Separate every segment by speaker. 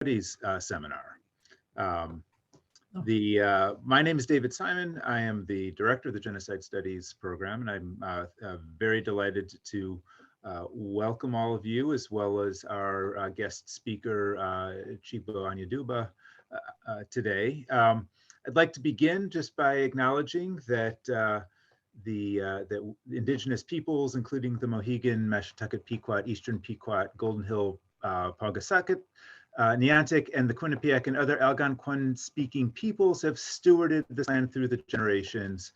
Speaker 1: Studies seminar. My name is David Simon. I am the director of the Genocide Studies program, and I'm very delighted to welcome all of you, as well as our guest speaker, Chigbo Anyaduba, today. I'd like to begin just by acknowledging that the indigenous peoples, including the Mohegan, Mashantucket, Pequot, Eastern Pequot, Golden Hill, Paugussett, Niantic, and the Quinnipiac and other Algonquin-speaking peoples have stewarded this land through the generations,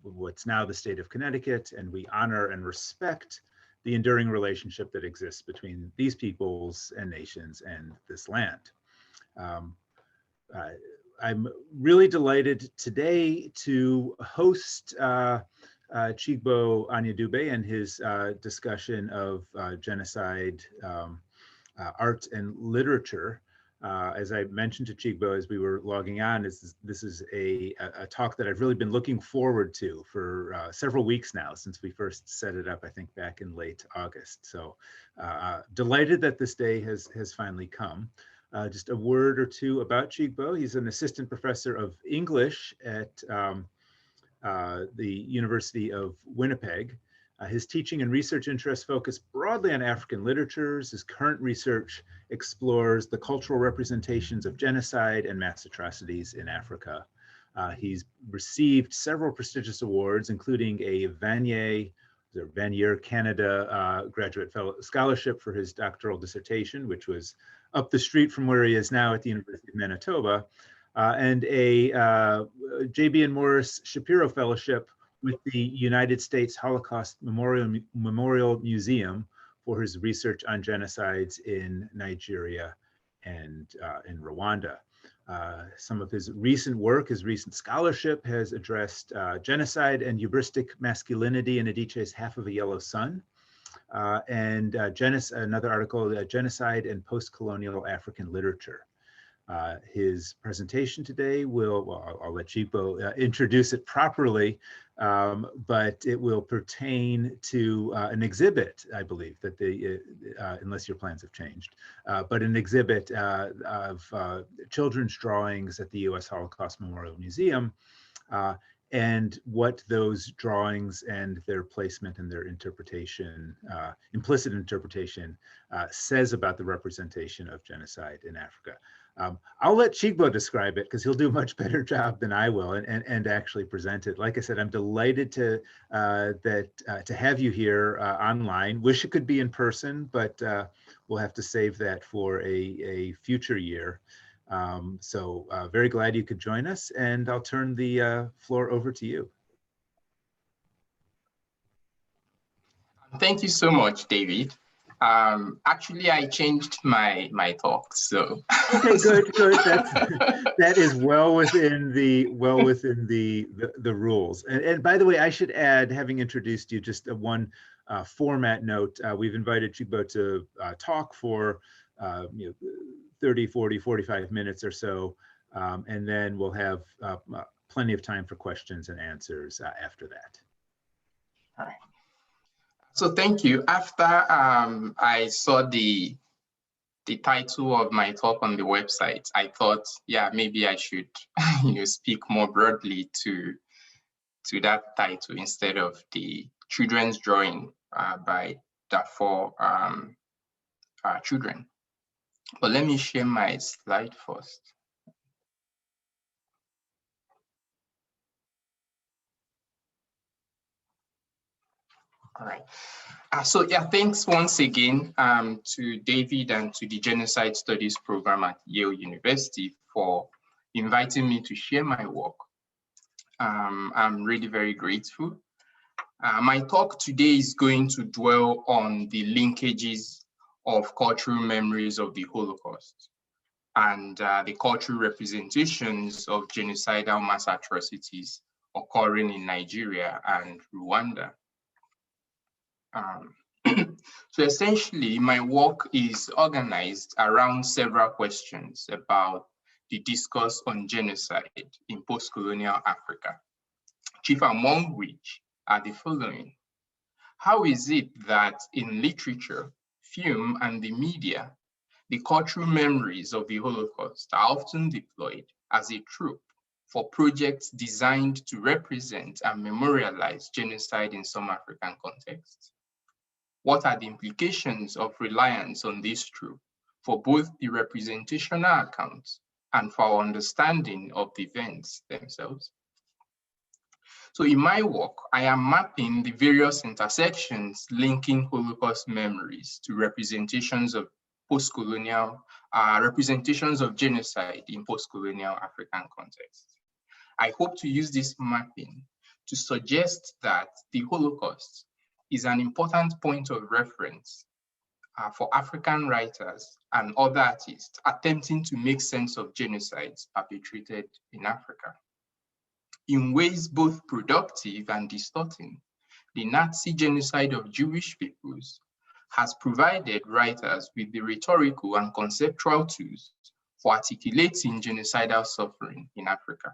Speaker 1: what's now the state of Connecticut, and we honor and respect the enduring relationship that exists between these peoples and nations and this land. I'm really delighted today to host Chigbo Anyaduba and his discussion of genocide, art and literature. As I mentioned to Chigbo as we were logging on, this is a talk that I've really been looking forward to for several weeks now, since we first set it up, I think back in late August. So delighted that this day has finally come. Just a word or two about Chigbo. He's an assistant professor of English at the University of Winnipeg. His teaching and research interests focus broadly on African literatures. His current research explores the cultural representations of genocide and mass atrocities in Africa. He's received several prestigious awards, including a Vanier Canada Graduate Fellow Scholarship for his doctoral dissertation, which was up the street from where he is now at the University of Manitoba, and a J.B. and Morris Shapiro Fellowship with the United States Holocaust Memorial Museum for his research on genocides in Nigeria and in Rwanda. Some of his recent work, his recent scholarship has addressed genocide and hubristic masculinity in Adichie's Half of a Yellow Sun, and another article, Genocide and Post-Colonial African Literature. His presentation today I'll let Chigbo introduce it properly, but it will pertain to an exhibit, I believe, that unless your plans have changed, but an exhibit of children's drawings at the U.S. Holocaust Memorial Museum, and what those drawings and their placement and their interpretation, implicit interpretation, says about the representation of genocide in Africa. I'll let Chigbo describe it because he'll do a much better job than I will and actually present it. Like I said, I'm delighted to have you here online. Wish it could be in person, but we'll have to save that for a future year. So very glad you could join us, and I'll turn the floor over to you.
Speaker 2: Thank you so much, David. Actually, I changed my talk, so.
Speaker 1: Okay, good. That is well within the rules. And by the way, I should add, having introduced you, just one format note. We've invited Chigbo to talk for 30, 40, 45 minutes or so, and then we'll have plenty of time for questions and answers after that.
Speaker 2: All right. So thank you. After I saw the title of my talk on the website, I thought, yeah, maybe I should speak more broadly to that title instead of the children's drawing by Darfur children. But let me share my slide first. All right. So yeah, thanks once again to David and to the Genocide Studies program at Yale University for inviting me to share my work. I'm really very grateful. My talk today is going to dwell on the linkages of cultural memories of the Holocaust and the cultural representations of genocidal mass atrocities occurring in Nigeria and Rwanda. So essentially, my work is organized around several questions about the discourse on genocide in post-colonial Africa, chief among which are the following. How is it that in literature, film, and the media, The cultural memories of the Holocaust are often deployed as a trope for projects designed to represent and memorialize genocide in some African contexts. What are the implications of reliance on this trope for both the representational accounts and for our understanding of the events themselves? So in my work, I am mapping the various intersections linking Holocaust memories to representations of post-colonial, representations of genocide in post-colonial African contexts. I hope to use this mapping to suggest that the Holocaust is an important point of reference for African writers and other artists attempting to make sense of genocides perpetrated in Africa. In ways both productive and distorting, the Nazi genocide of Jewish peoples has provided writers with the rhetorical and conceptual tools for articulating genocidal suffering in Africa.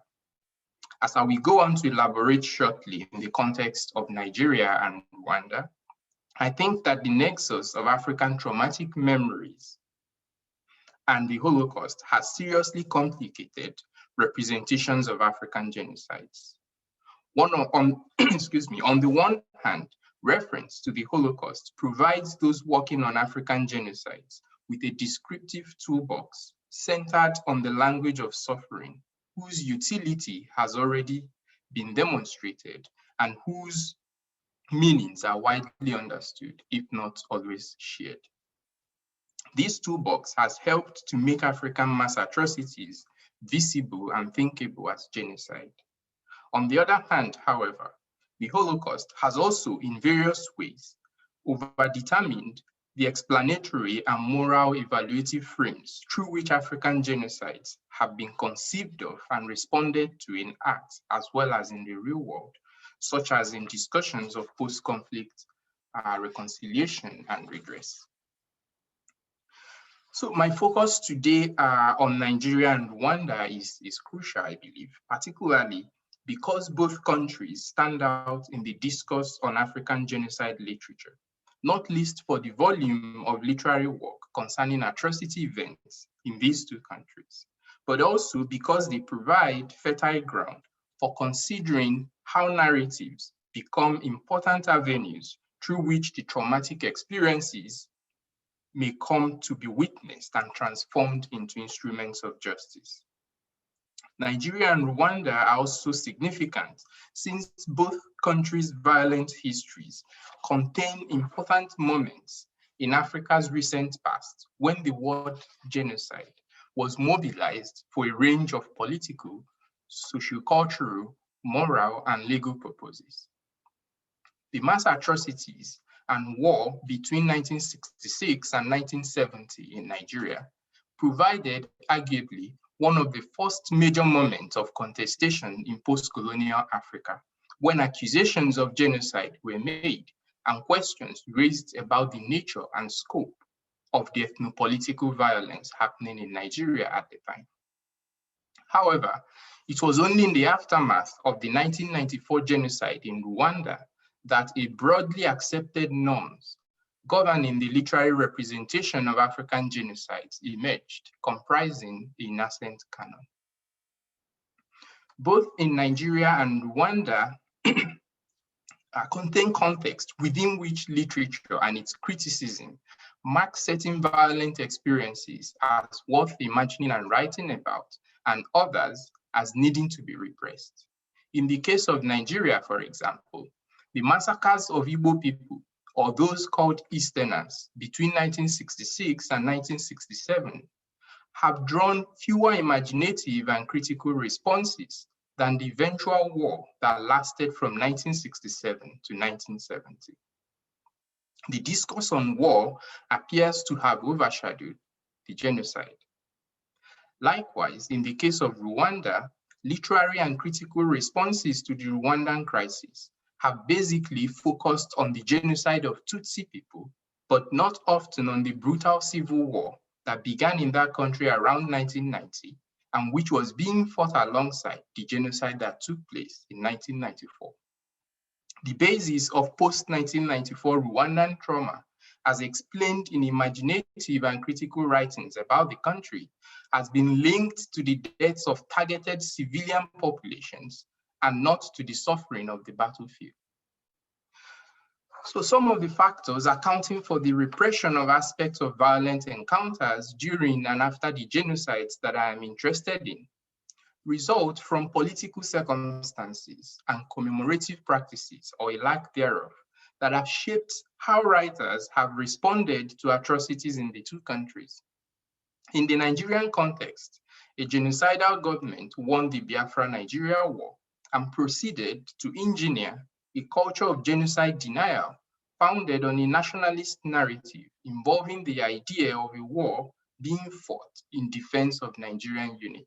Speaker 2: As I will go on to elaborate shortly in the context of Nigeria and Rwanda, I think that the nexus of African traumatic memories and the Holocaust has seriously complicated representations of African genocides. On the one hand, reference to the Holocaust provides those working on African genocides with a descriptive toolbox centered on the language of suffering, whose utility has already been demonstrated and whose meanings are widely understood, if not always shared. This toolbox has helped to make African mass atrocities visible and thinkable as genocide. On the other hand, however, the Holocaust has also in various ways overdetermined the explanatory and moral evaluative frames through which African genocides have been conceived of and responded to in art as well as in the real world, such as in discussions of post-conflict reconciliation and redress. So my focus today on Nigeria and Rwanda is crucial, I believe, particularly because both countries stand out in the discourse on African genocide literature, not least for the volume of literary work concerning atrocity events in these two countries, but also because they provide fertile ground for considering how narratives become important avenues through which the traumatic experiences may come to be witnessed and transformed into instruments of justice. Nigeria and Rwanda are also significant since both countries' violent histories contain important moments in Africa's recent past when the word genocide was mobilized for a range of political, sociocultural, moral, and legal purposes. The mass atrocities and war between 1966 and 1970 in Nigeria provided arguably one of the first major moments of contestation in post-colonial Africa, when accusations of genocide were made and questions raised about the nature and scope of the ethnopolitical violence happening in Nigeria at the time. However, it was only in the aftermath of the 1994 genocide in Rwanda that a broadly accepted norms governing the literary representation of African genocides emerged, comprising the nascent canon. Both in Nigeria and Rwanda contain context within which literature and its criticism mark certain violent experiences as worth imagining and writing about, and others as needing to be repressed. In the case of Nigeria, for example, the massacres of Igbo people, or those called Easterners, between 1966 and 1967, have drawn fewer imaginative and critical responses than the eventual war that lasted from 1967 to 1970. The discourse on war appears to have overshadowed the genocide. Likewise, in the case of Rwanda, literary and critical responses to the Rwandan crisis have basically focused on the genocide of Tutsi people, but not often on the brutal civil war that began in that country around 1990 and which was being fought alongside the genocide that took place in 1994. The basis of post-1994 Rwandan trauma as explained in imaginative and critical writings about the country, has been linked to the deaths of targeted civilian populations and not to the suffering of the battlefield. So some of the factors accounting for the repression of aspects of violent encounters during and after the genocides that I am interested in result from political circumstances and commemorative practices, or a lack thereof, that have shaped how writers have responded to atrocities in the two countries. In the Nigerian context, a genocidal government won the Biafra-Nigeria War and proceeded to engineer a culture of genocide denial founded on a nationalist narrative involving the idea of a war being fought in defense of Nigerian unity.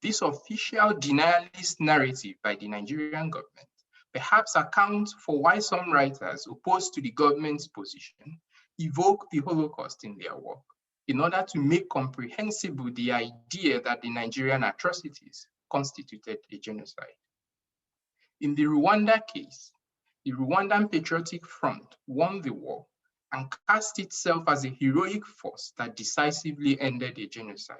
Speaker 2: This official denialist narrative by the Nigerian government perhaps accounts for why some writers opposed to the government's position evoke the Holocaust in their work in order to make comprehensible the idea that the Nigerian atrocities constituted a genocide. In the Rwanda case, the Rwandan Patriotic Front won the war and cast itself as a heroic force that decisively ended a genocide.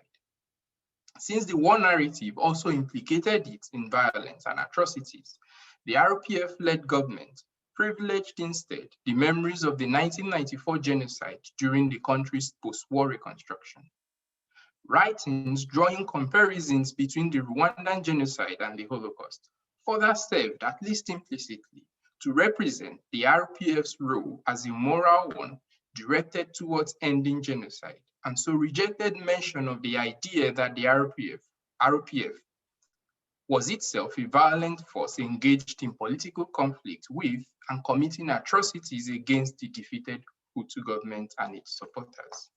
Speaker 2: Since the war narrative also implicated it in violence and atrocities, the RPF-led government privileged instead the memories of the 1994 genocide during the country's post-war reconstruction. Writings drawing comparisons between the Rwandan genocide and the Holocaust further served, at least implicitly, to represent the RPF's role as a moral one directed towards ending genocide, and so rejected mention of the idea that the RPF was itself a violent force engaged in political conflict with and committing atrocities against the defeated Hutu government and its supporters.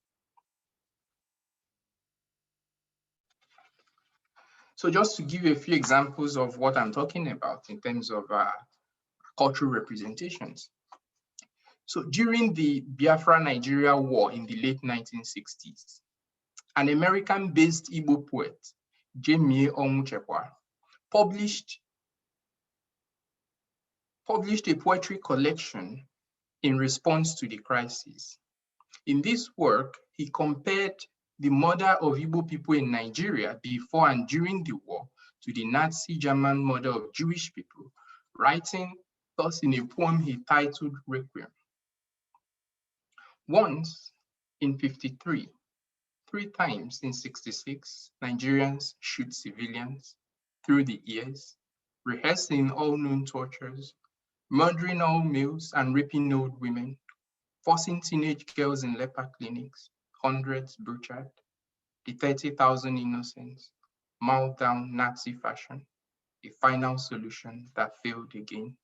Speaker 2: So just to give you a few examples of what I'm talking about in terms of cultural representations. So during the Biafra-Nigeria War in the late 1960s, an American-based Igbo poet, Jemie Onwuchekwa, published a poetry collection in response to the crisis. In this work, he compared the murder of Igbo people in Nigeria before and during the war to the Nazi German murder of Jewish people, writing thus in a poem he titled Requiem. Once in 53, 3 times in 66, Nigerians shoot civilians through the ears, rehearsing all known tortures, murdering all males and raping old women, forcing teenage girls in leper clinics, hundreds butchered, the 30,000 innocents, mauled down Nazi fashion, a final solution that failed again.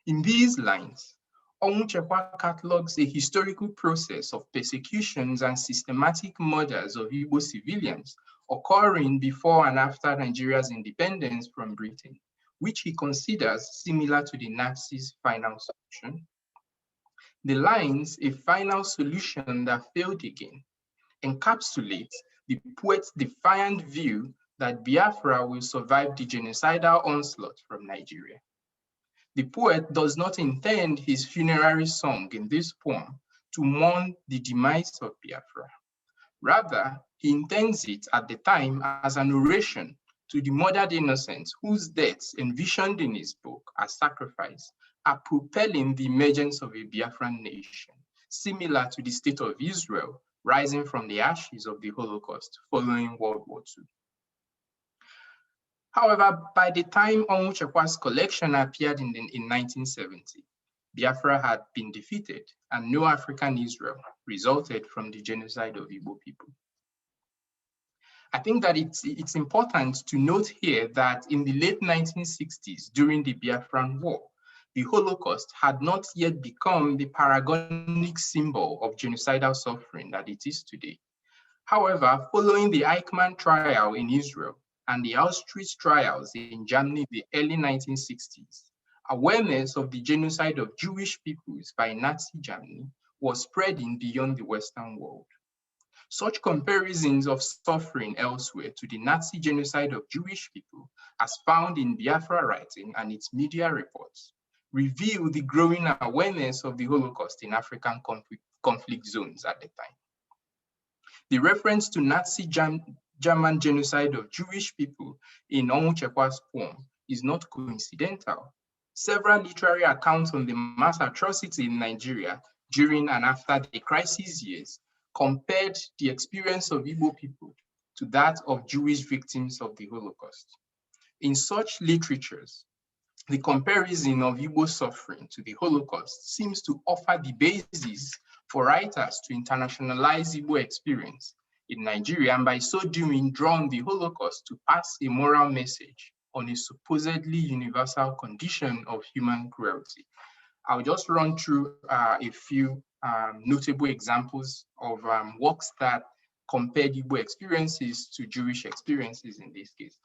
Speaker 2: In these lines, Onwuchekwa catalogs a historical process of persecutions and systematic murders of Igbo civilians occurring before and after Nigeria's independence from Britain, which he considers similar to the Nazis' final solution. The lines, a final solution that failed again, encapsulates the poet's defiant view that Biafra will survive the genocidal onslaught from Nigeria. The poet does not intend his funerary song in this poem to mourn the demise of Biafra. Rather, he intends it at the time as an oration to the murdered innocents whose deaths envisioned in his book as sacrifice are propelling the emergence of a Biafran nation, similar to the state of Israel rising from the ashes of the Holocaust following World War II. However, by the time Onwuchekwa's collection appeared in 1970, Biafra had been defeated and no African Israel resulted from the genocide of Igbo people. I think that it's important to note here that in the late 1960s, during the Biafran War, the Holocaust had not yet become the paragonic symbol of genocidal suffering that it is today. However, following the Eichmann trial in Israel and the Auschwitz trials in Germany in the early 1960s, awareness of the genocide of Jewish peoples by Nazi Germany was spreading beyond the Western world. Such comparisons of suffering elsewhere to the Nazi genocide of Jewish people, as found in Biafra writing and its media reports, reveal the growing awareness of the Holocaust in African conflict zones at the time. The reference to Nazi German genocide of Jewish people in Onwuchekwa's poem is not coincidental. Several literary accounts on the mass atrocity in Nigeria during and after the crisis years compared the experience of Igbo people to that of Jewish victims of the Holocaust. In such literatures, the comparison of Igbo suffering to the Holocaust seems to offer the basis for writers to internationalize Igbo experience in Nigeria, and by so doing, draw on the Holocaust to pass a moral message on a supposedly universal condition of human cruelty. I'll just run through a few notable examples of works that compared Igbo experiences to Jewish experiences in this case.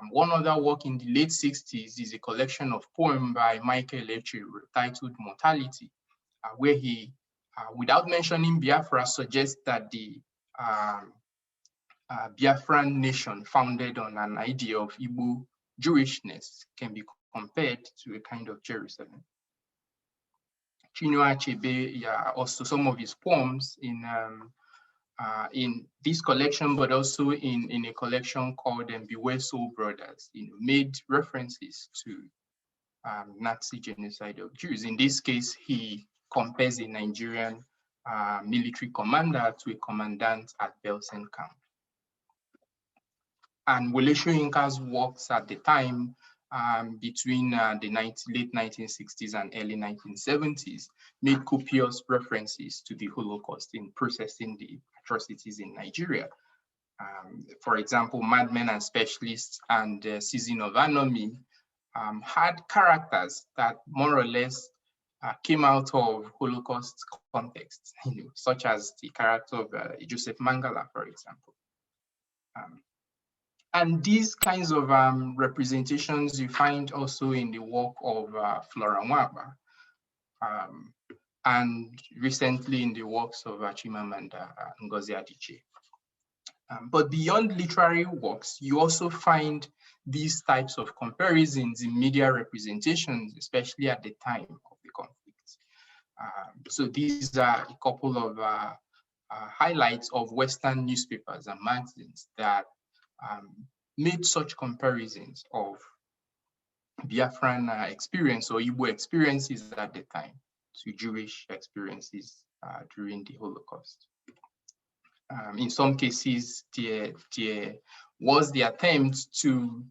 Speaker 2: One other work in the late 60s is a collection of poems by Michael Lecce titled Mortality, where he, without mentioning Biafra, suggests that the Biafran nation founded on an idea of Igbo Jewishness can be compared to a kind of Jerusalem. Chinua Achebe, also some of his poems in this collection, but also in a collection called Beware Soul Brothers, made references to Nazi genocide of Jews. In this case, he compares a Nigerian military commander to a commandant at Belsen camp. And Wole Soyinka's works at the time, between the late 1960s and early 1970s, made copious references to the Holocaust in processing the atrocities in Nigeria. For example, Madmen and Specialists and Season of Anomy had characters that more or less came out of Holocaust context, such as the character of Joseph Mangala, for example. And these kinds of representations you find also in the work of Flora Nwaba, and recently in the works of Chimamanda Ngozi Adichie. But beyond literary works, you also find these types of comparisons in media representations, especially at the time of the conflict. So these are a couple of highlights of Western newspapers and magazines that made such comparisons of Biafran experience or Igbo experiences at the time to Jewish experiences during the Holocaust. In some cases, there was the attempt to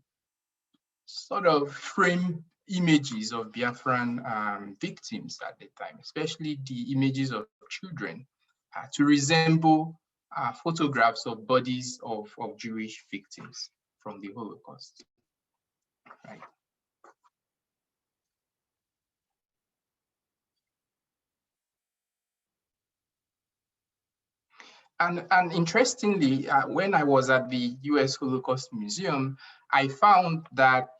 Speaker 2: sort of frame images of Biafran victims at the time, especially the images of children, to resemble photographs of bodies of Jewish victims from the Holocaust. Right. And interestingly, when I was at the US Holocaust Museum, I found that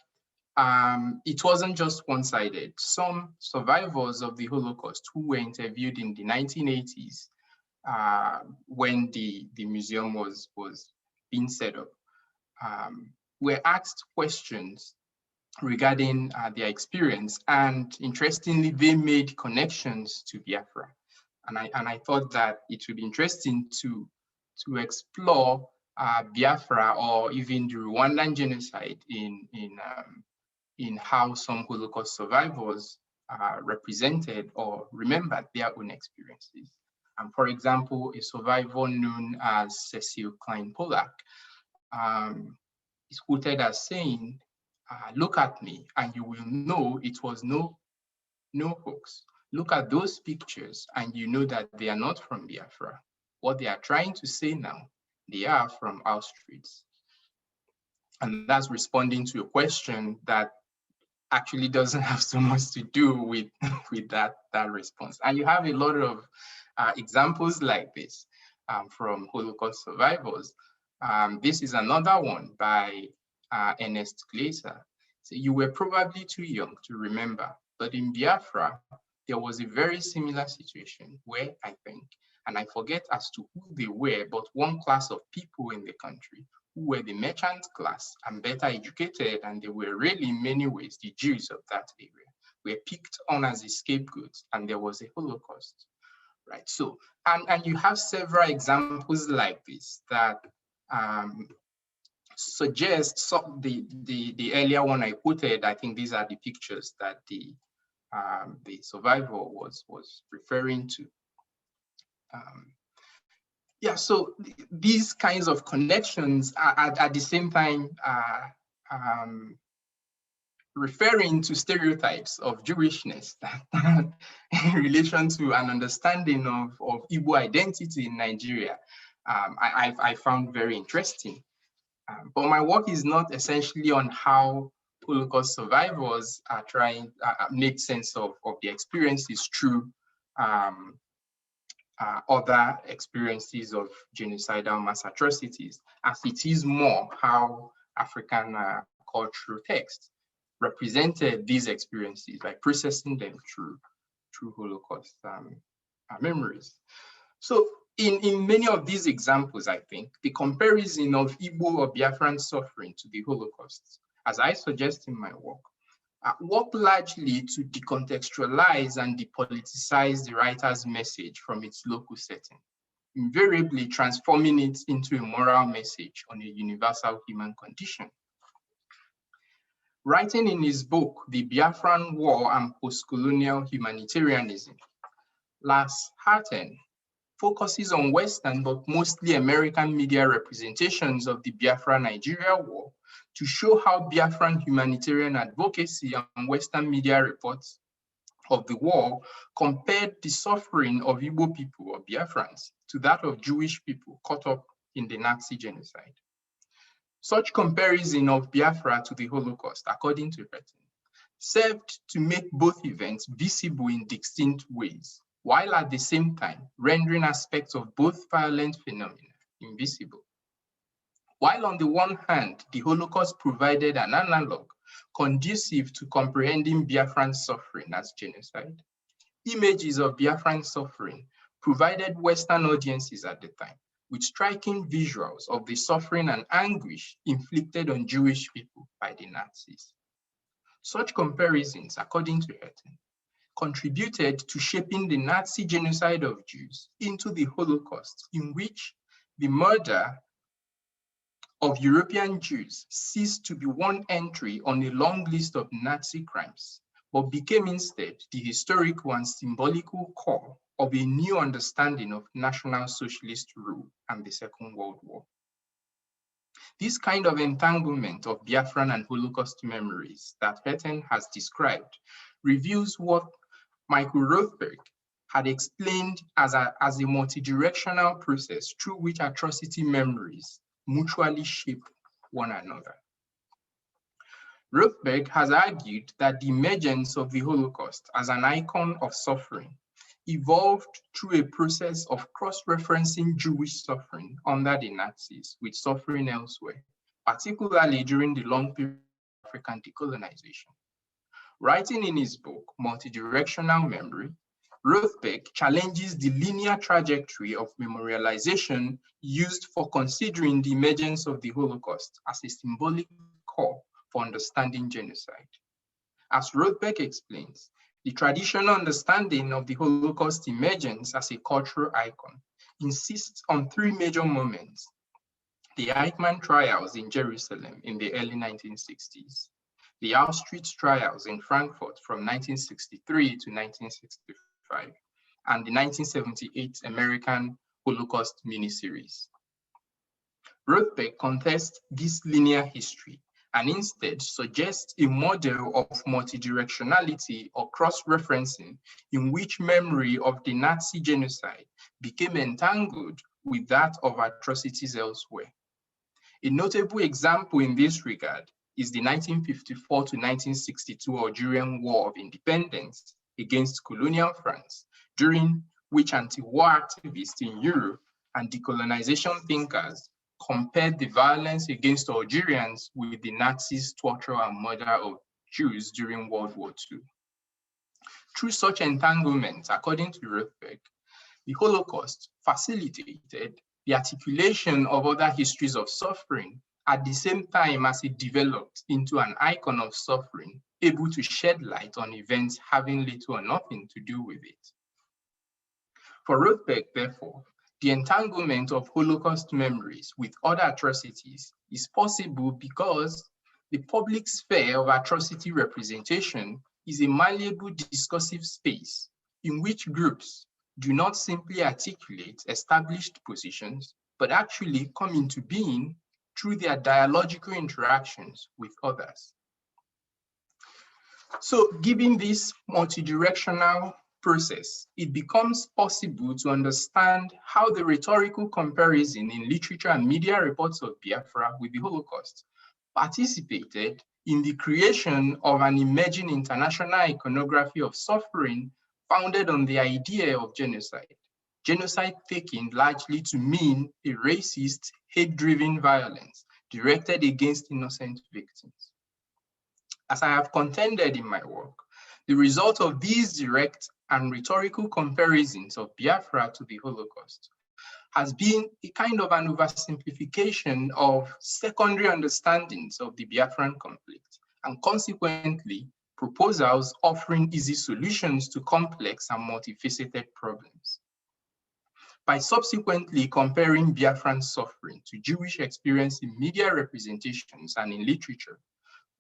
Speaker 2: it wasn't just one-sided. Some survivors of the Holocaust who were interviewed in the 1980s, when the museum was being set up, were asked questions regarding their experience. And interestingly, they made connections to Biafra. And I thought that it would be interesting to explore Biafra or even the Rwandan genocide in how some Holocaust survivors represented or remembered their own experiences. And for example, a survivor known as Cecil Klein-Pollack is quoted as saying, "Look at me and you will know it was no hoax. Look at those pictures and you know that they are not from Biafra. What they are trying to say now, they are from Auschwitz." And that's responding to a question that actually doesn't have so much to do with that response. And you have a lot of examples like this from Holocaust survivors. This is another one by Ernest Glaser. So, "You were probably too young to remember, but in Biafra, there was a very similar situation where I think, and I forget as to who they were, but one class of people in the country who were the merchant class and better educated, and they were really in many ways the Jews of that area, were picked on as a scapegoat, and there was a Holocaust, right? So, and you have several examples like this that suggest the earlier one I quoted. I think these are the pictures that the survivor was referring to. Yeah, so these kinds of connections are at the same time referring to stereotypes of Jewishness in relation to an understanding of Igbo identity in Nigeria. I found very interesting. But my work is not essentially on how Holocaust survivors are trying to make sense of the experiences through other experiences of genocidal mass atrocities, as it is more how African cultural texts represented these experiences by processing them through Holocaust memories. So in many of these examples, I think, the comparison of Igbo or Biafran suffering to the Holocaust, as I suggest in my work largely to decontextualize and depoliticize the writer's message from its local setting, invariably transforming it into a moral message on a universal human condition. Writing in his book, The Biafran War and Postcolonial Humanitarianism, Lars Harten focuses on Western but mostly American media representations of the Biafra-Nigeria War to show how Biafran humanitarian advocacy and Western media reports of the war compared the suffering of Igbo people or Biafrans to that of Jewish people caught up in the Nazi genocide. Such comparison of Biafra to the Holocaust, according to Harten, served to make both events visible in distinct ways, while at the same time rendering aspects of both violent phenomena invisible. While on the one hand, the Holocaust provided an analog conducive to comprehending Biafran suffering as genocide, images of Biafran suffering provided Western audiences at the time with striking visuals of the suffering and anguish inflicted on Jewish people by the Nazis. Such comparisons, according to Harten, contributed to shaping the Nazi genocide of Jews into the Holocaust, in which the murder of European Jews ceased to be one entry on a long list of Nazi crimes, but became instead the historical and symbolical core of a new understanding of National Socialist rule and the Second World War. This kind of entanglement of Biafran and Holocaust memories that Harten has described reveals what Michael Rothberg had explained as a multidirectional process through which atrocity memories mutually shape one another. Rothberg has argued that the emergence of the Holocaust as an icon of suffering evolved through a process of cross-referencing Jewish suffering under the Nazis with suffering elsewhere, particularly during the long period of African decolonization. Writing in his book, Multidirectional Memory, Rothberg challenges the linear trajectory of memorialization used for considering the emergence of the Holocaust as a symbolic core for understanding genocide. As Rothberg explains, the traditional understanding of the Holocaust emergence as a cultural icon insists on three major moments: the Eichmann trials in Jerusalem in the early 1960s, the Auschwitz trials in Frankfurt from 1963 to 1965, and the 1978 American Holocaust miniseries. Rothberg contests this linear history and instead suggests a model of multidirectionality or cross-referencing in which memory of the Nazi genocide became entangled with that of atrocities elsewhere. A notable example in this regard is the 1954 to 1962 Algerian War of Independence against colonial France, during which anti-war activists in Europe and decolonization thinkers compared the violence against Algerians with the Nazis' torture and murder of Jews during World War II. Through such entanglements, according to Rothberg, the Holocaust facilitated the articulation of other histories of suffering at the same time as it developed into an icon of suffering able to shed light on events having little or nothing to do with it. For Rothbeck, therefore, the entanglement of Holocaust memories with other atrocities is possible because the public sphere of atrocity representation is a malleable discursive space in which groups do not simply articulate established positions, but actually come into being through their dialogical interactions with others. So given this multidirectional process, it becomes possible to understand how the rhetorical comparison in literature and media reports of Biafra with the Holocaust participated in the creation of an emerging international iconography of suffering founded on the idea of genocide. Genocide taken largely to mean a racist, hate-driven violence directed against innocent victims. As I have contended in my work, the result of these direct and rhetorical comparisons of Biafra to the Holocaust has been a kind of an oversimplification of secondary understandings of the Biafran conflict, and consequently, proposals offering easy solutions to complex and multifaceted problems. By subsequently comparing Biafran suffering to Jewish experience in media representations and in literature,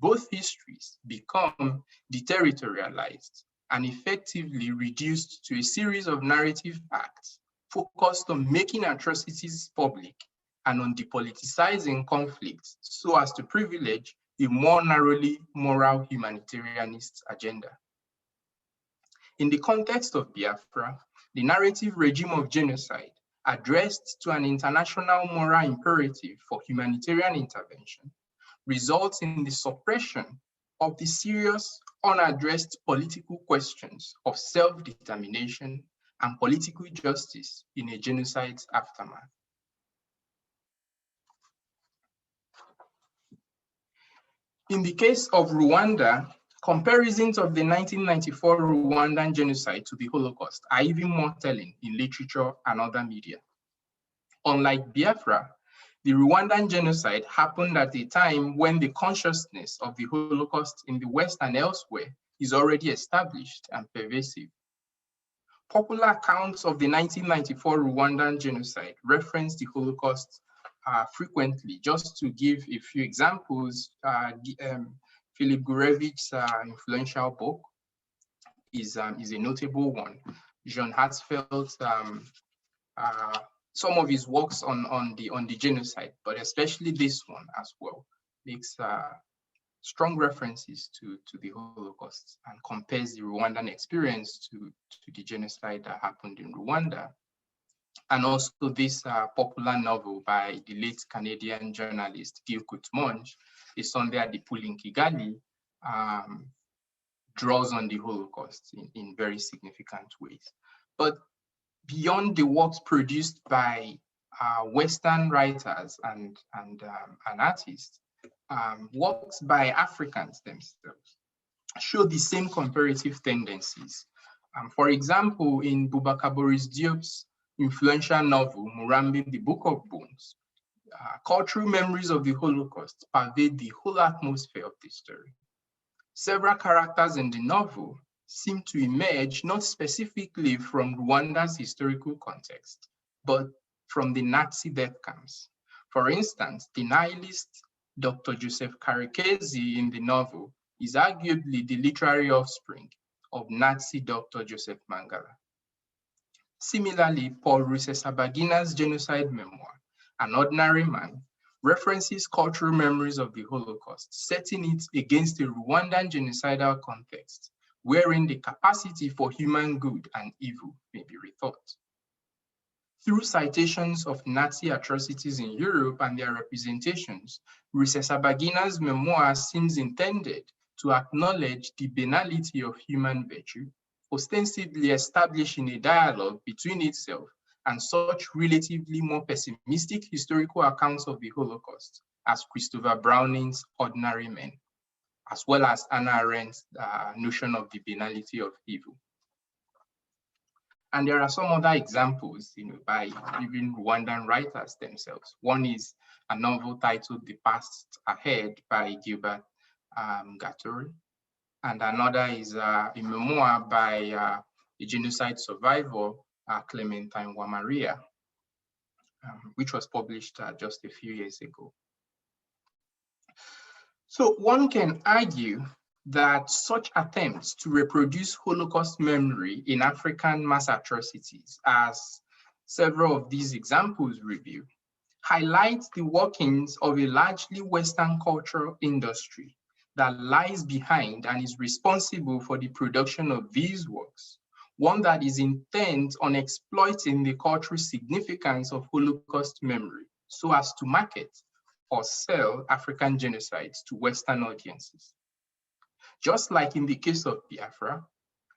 Speaker 2: both histories become deterritorialized and effectively reduced to a series of narrative acts focused on making atrocities public and on depoliticizing conflicts so as to privilege a more narrowly moral humanitarianist agenda. In the context of Biafra, the narrative regime of genocide addressed to an international moral imperative for humanitarian intervention results in the suppression of the serious, unaddressed political questions of self-determination and political justice in a genocide's aftermath. In the case of Rwanda, comparisons of the 1994 Rwandan genocide to the Holocaust are even more telling in literature and other media. Unlike Biafra, the Rwandan genocide happened at a time when the consciousness of the Holocaust in the West and elsewhere is already established and pervasive. Popular accounts of the 1994 Rwandan genocide reference the Holocaust frequently. Just to give a few examples, Philip Gurevich's influential book is a notable one. Jean Hatzfeld's some of his works on the genocide, but especially this one as well, makes strong references to the Holocaust and compares the Rwandan experience to the genocide that happened in Rwanda. And also this popular novel by the late Canadian journalist Gil Kutmonge, A Sunday at the Pool in Kigali, draws on the Holocaust in very significant ways. But beyond the works produced by Western writers and artists, works by Africans themselves show the same comparative tendencies. For example, in Boubacar Boris Diop's influential novel, Murambi, the Book of Bones, cultural memories of the Holocaust pervade the whole atmosphere of the story. Several characters in the novel seem to emerge not specifically from Rwanda's historical context, but from the Nazi death camps. For instance, the nihilist Dr. Joseph Karekezi in the novel is arguably the literary offspring of Nazi Dr. Joseph Mangala. Similarly, Paul Rusesabagina's genocide memoir, An Ordinary Man, references cultural memories of the Holocaust, setting it against a Rwandan genocidal context, wherein the capacity for human good and evil may be rethought. Through citations of Nazi atrocities in Europe and their representations, Rusesabagina's memoir seems intended to acknowledge the banality of human virtue, ostensibly establishing a dialogue between itself and such relatively more pessimistic historical accounts of the Holocaust as Christopher Browning's Ordinary Men, as well as Hannah Arendt's notion of the banality of evil. And there are some other examples, by even Rwandan writers themselves. One is a novel titled The Past Ahead by Gilbert Gattori. and another is a memoir by a genocide survivor, Clementine Wamaria, which was published just a few years ago. So one can argue that such attempts to reproduce Holocaust memory in African mass atrocities, as several of these examples reveal, highlights the workings of a largely Western cultural industry that lies behind and is responsible for the production of these works, one that is intent on exploiting the cultural significance of Holocaust memory so as to market or sell African genocides to Western audiences. Just like in the case of Biafra,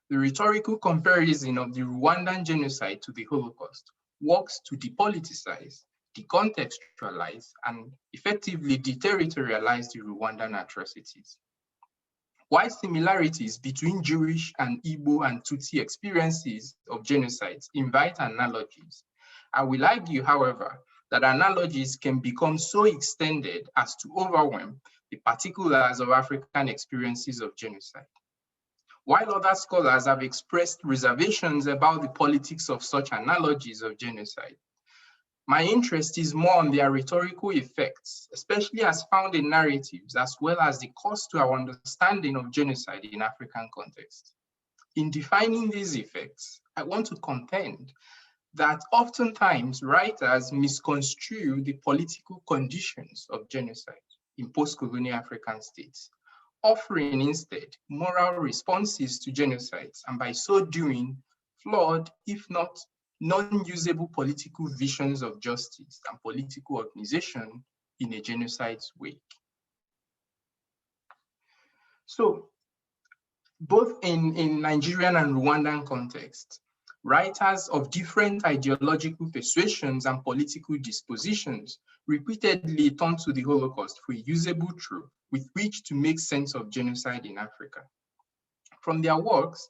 Speaker 2: the rhetorical comparison of the Rwandan genocide to the Holocaust works to depoliticize, decontextualize, and effectively deterritorialize the Rwandan atrocities. While similarities between Jewish and Igbo and Tutsi experiences of genocides invite analogies, I will argue, however, that analogies can become so extended as to overwhelm the particulars of African experiences of genocide. While other scholars have expressed reservations about the politics of such analogies of genocide, my interest is more on their rhetorical effects, especially as found in narratives, as well as the cost to our understanding of genocide in African context. In defining these effects, I want to contend that oftentimes writers misconstrue the political conditions of genocide in post-colonial African states, offering instead moral responses to genocides, and by so doing, flawed, if not non-usable political visions of justice and political organization in a genocide's wake. So, both in Nigerian and Rwandan context, writers of different ideological persuasions and political dispositions repeatedly turn to the Holocaust for a usable truth with which to make sense of genocide in Africa. From their works,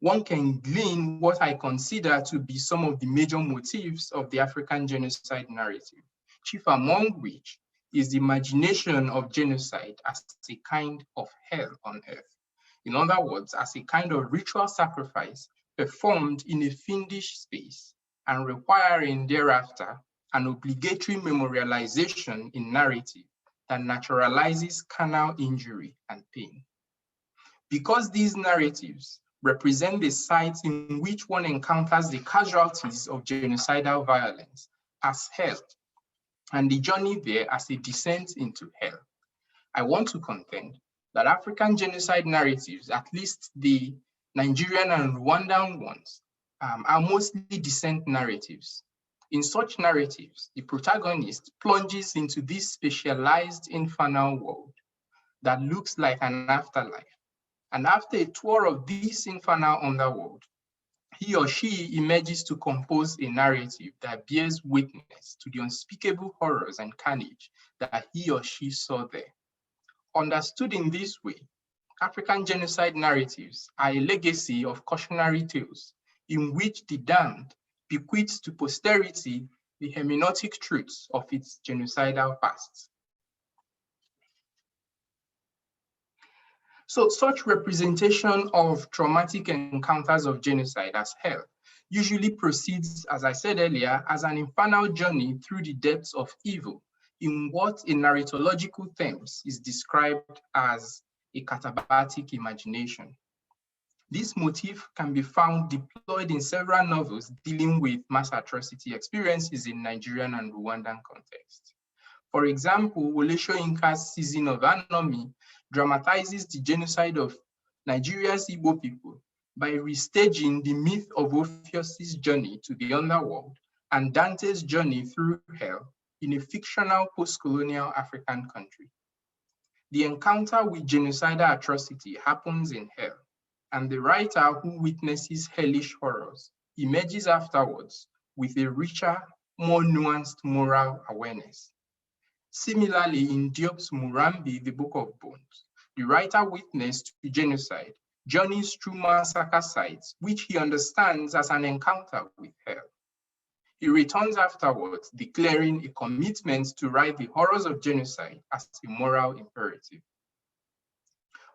Speaker 2: one can glean what I consider to be some of the major motifs of the African genocide narrative, chief among which is the imagination of genocide as a kind of hell on earth. In other words, as a kind of ritual sacrifice performed in a fiendish space and requiring thereafter an obligatory memorialization in narrative that naturalizes carnal injury and pain. Because these narratives represent the sites in which one encounters the casualties of genocidal violence as hell, and the journey there as a descent into hell, I want to contend that African genocide narratives, at least the Nigerian and Rwandan ones, are mostly descent narratives. In such narratives, the protagonist plunges into this specialized infernal world that looks like an afterlife. And after a tour of this infernal underworld, he or she emerges to compose a narrative that bears witness to the unspeakable horrors and carnage that he or she saw there. Understood in this way, African genocide narratives are a legacy of cautionary tales in which the damned bequeaths to posterity the hermeneutic truths of its genocidal past. So such representation of traumatic encounters of genocide as hell usually proceeds, as I said earlier, as an infernal journey through the depths of evil in what in narratological terms is described as a katabatic imagination. This motif can be found deployed in several novels dealing with mass atrocity experiences in Nigerian and Rwandan context. For example, Wole Soyinka's Season of Anomy dramatizes the genocide of Nigeria's Igbo people by restaging the myth of Orpheus's journey to the underworld and Dante's journey through hell in a fictional post-colonial African country. The encounter with genocidal atrocity happens in hell, and the writer who witnesses hellish horrors emerges afterwards with a richer, more nuanced moral awareness. Similarly, in Diop's Murambi, The Book of Bones, the writer witnessed to genocide journeys through massacre sites, which he understands as an encounter with hell. He returns afterwards, declaring a commitment to write the horrors of genocide as a moral imperative.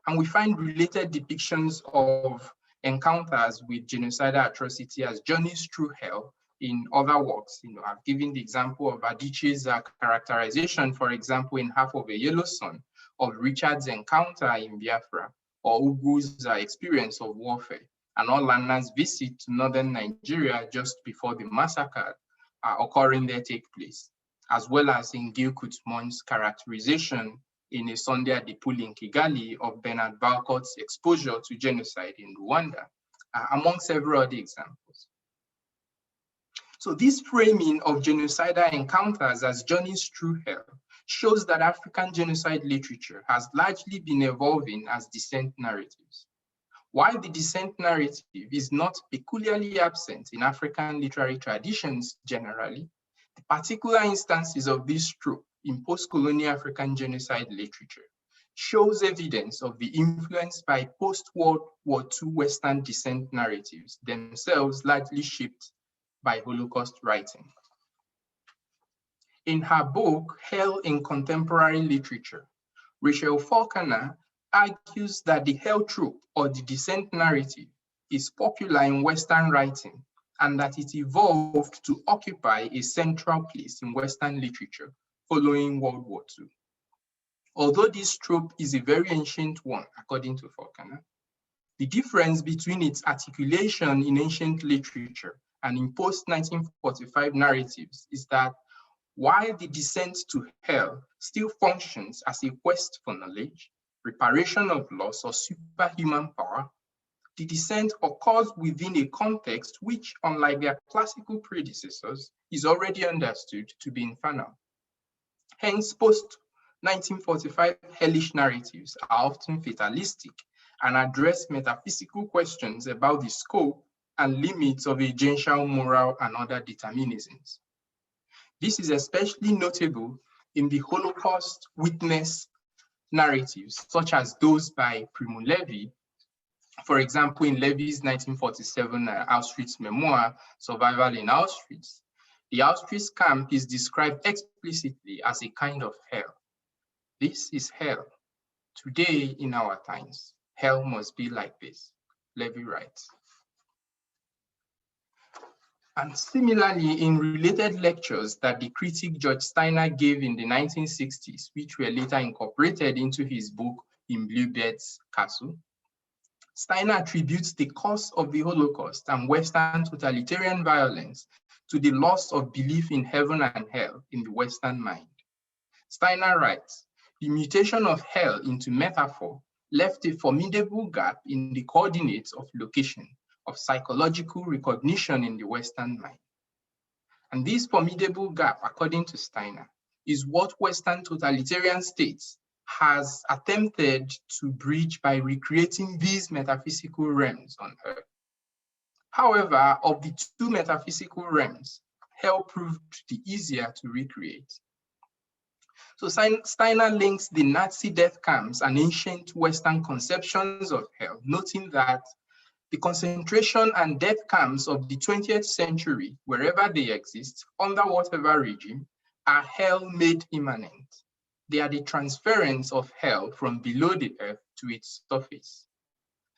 Speaker 2: And we find related depictions of encounters with genocidal atrocity as journeys through hell in other works. I've given the example of Adichie's characterization, for example, in Half of a Yellow Sun, of Richard's encounter in Biafra, or Ugu's experience of warfare, and Olanna's visit to northern Nigeria just before the massacre occurring there take place, as well as in Gil Kutmon's characterization in A Sunday at the Pool in Kigali of Bernard Valcott's exposure to genocide in Rwanda, among several other examples. So this framing of genocidal encounters as journeys through hell shows that African genocide literature has largely been evolving as descent narratives. While the descent narrative is not peculiarly absent in African literary traditions generally, the particular instances of this trope in post-colonial African genocide literature shows evidence of the influence by post-World War II Western descent narratives, themselves largely shaped by Holocaust writing. In her book, Hell in Contemporary Literature, Rachel Falconer argues that the hell trope or the descent narrative is popular in Western writing and that it evolved to occupy a central place in Western literature following World War II. Although this trope is a very ancient one, according to Falconer, the difference between its articulation in ancient literature and in post-1945 narratives is that while the descent to hell still functions as a quest for knowledge, reparation of loss, or superhuman power, the descent occurs within a context which, unlike their classical predecessors, is already understood to be infernal. Hence, post-1945 hellish narratives are often fatalistic and address metaphysical questions about the scope and limits of agential moral and other determinisms. This is especially notable in the Holocaust witness narratives, such as those by Primo Levi, for example, in Levy's 1947 Auschwitz memoir, Survival in Auschwitz. The Auschwitz camp is described explicitly as a kind of hell. This is hell. Today, in our times, hell must be like this, Levy writes. And similarly, in related lectures that the critic George Steiner gave in the 1960s, which were later incorporated into his book In Bluebeard's Castle, Steiner attributes the cause of the Holocaust and Western totalitarian violence to the loss of belief in heaven and hell in the Western mind. Steiner writes, the mutation of hell into metaphor left a formidable gap in the coordinates of location of psychological recognition in the Western mind. And this formidable gap, according to Steiner, is what Western totalitarian states has attempted to bridge by recreating these metaphysical realms on Earth. However, of the two metaphysical realms, hell proved the easier to recreate. So Steiner links the Nazi death camps and ancient Western conceptions of hell, noting that the concentration and death camps of the 20th century, wherever they exist, under whatever regime, are hell made immanent. They are the transference of hell from below the earth to its surface.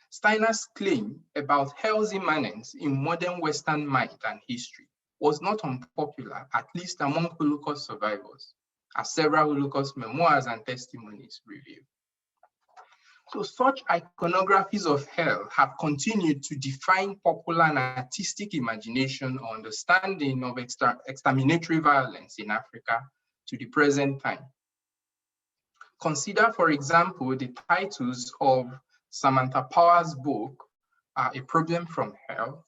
Speaker 2: Steiner's claim about hell's immanence in modern Western mind and history was not unpopular, at least among Holocaust survivors, as several Holocaust memoirs and testimonies reveal. So such iconographies of hell have continued to define popular and artistic imagination or understanding of exterminatory violence in Africa to the present time. Consider, for example, the titles of Samantha Power's book, A Problem from Hell,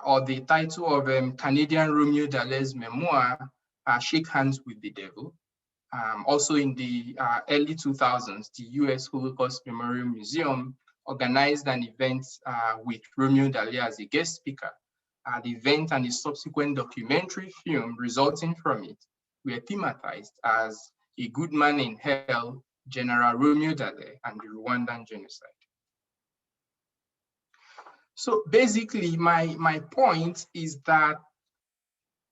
Speaker 2: or the title of Canadian Romeo Dallet's memoir, Shake Hands with the Devil. Also in the early 2000s, the US Holocaust Memorial Museum organized an event with Romeo Dallatt as a guest speaker. The event and the subsequent documentary film resulting from it were thematized as A Good Man in Hell, General Romeo Dallatt and the Rwandan Genocide. So basically, my point is that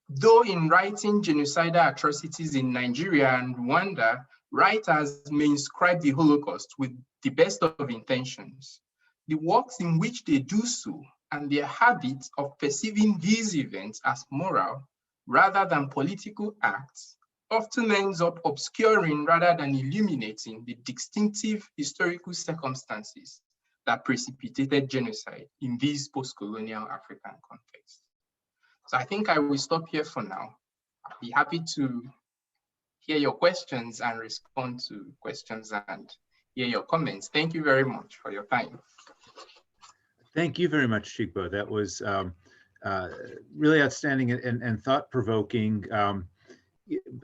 Speaker 2: though in writing genocidal atrocities in Nigeria and Rwanda, writers may inscribe the Holocaust with the best of intentions. The works in which they do so and their habit of perceiving these events as moral rather than political acts often ends up obscuring rather than illuminating the distinctive historical circumstances that precipitated genocide in these post-colonial African contexts. So I think I will stop here for now. I'll be happy to hear your questions and respond to questions and hear your comments. Thank you very much for your time.
Speaker 1: Thank you very much, Chigbo. That was really outstanding and thought-provoking.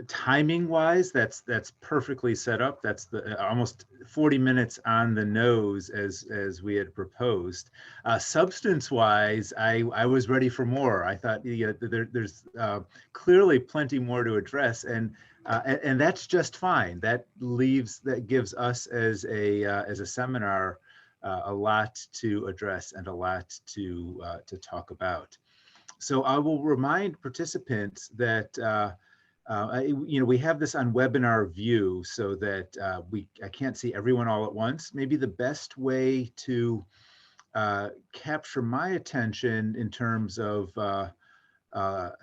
Speaker 1: Timing-wise, that's perfectly set up. That's the almost 40 minutes on the nose as we had proposed. Substance-wise, I was ready for more. I thought there's clearly plenty more to address, and that's just fine. That gives us as a seminar a lot to address and a lot to talk about. So I will remind participants that we have this on webinar view so that I can't see everyone all at once. Maybe the best way to capture my attention in terms of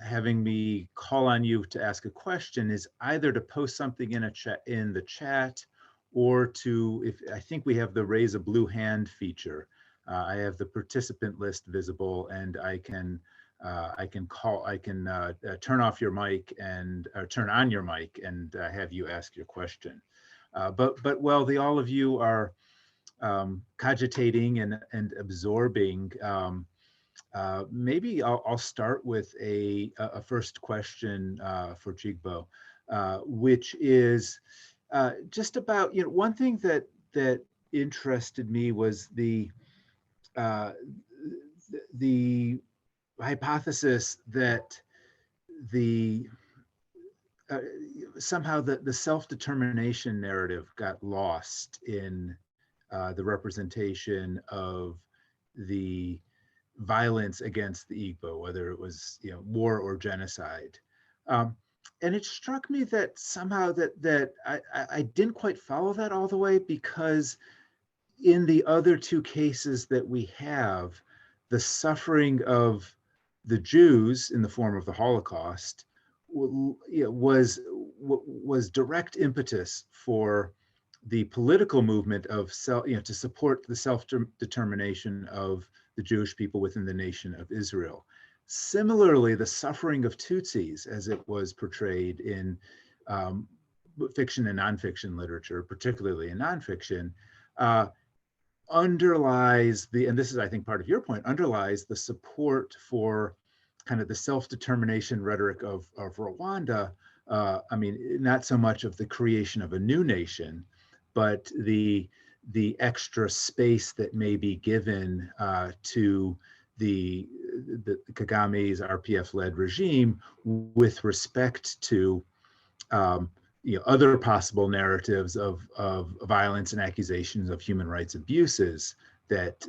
Speaker 1: having me call on you to ask a question is either to post something in the chat, or I think we have the raise a blue hand feature. I have the participant list visible, and I can turn off your mic and turn on your mic and have you ask your question. But while all of you are cogitating and absorbing, maybe I'll start with a first question for Chigbo, which is just about, one thing that interested me was the hypothesis that somehow the self-determination narrative got lost in the representation of the violence against the Igbo, whether it was war or genocide. And it struck me that somehow that I didn't quite follow that all the way, because in the other two cases that we have, the suffering of the Jews in the form of the Holocaust was direct impetus for the political movement of to support the self-determination of the Jewish people within the nation of Israel. Similarly, the suffering of Tutsis, as it was portrayed in fiction and nonfiction literature, particularly in nonfiction, underlies and this is, I think, part of your point, underlies the support for kind of the self-determination rhetoric of Rwanda. I mean, not so much of the creation of a new nation, but the extra space that may be given to the Kagame's RPF-led regime with respect to other possible narratives of violence and accusations of human rights abuses that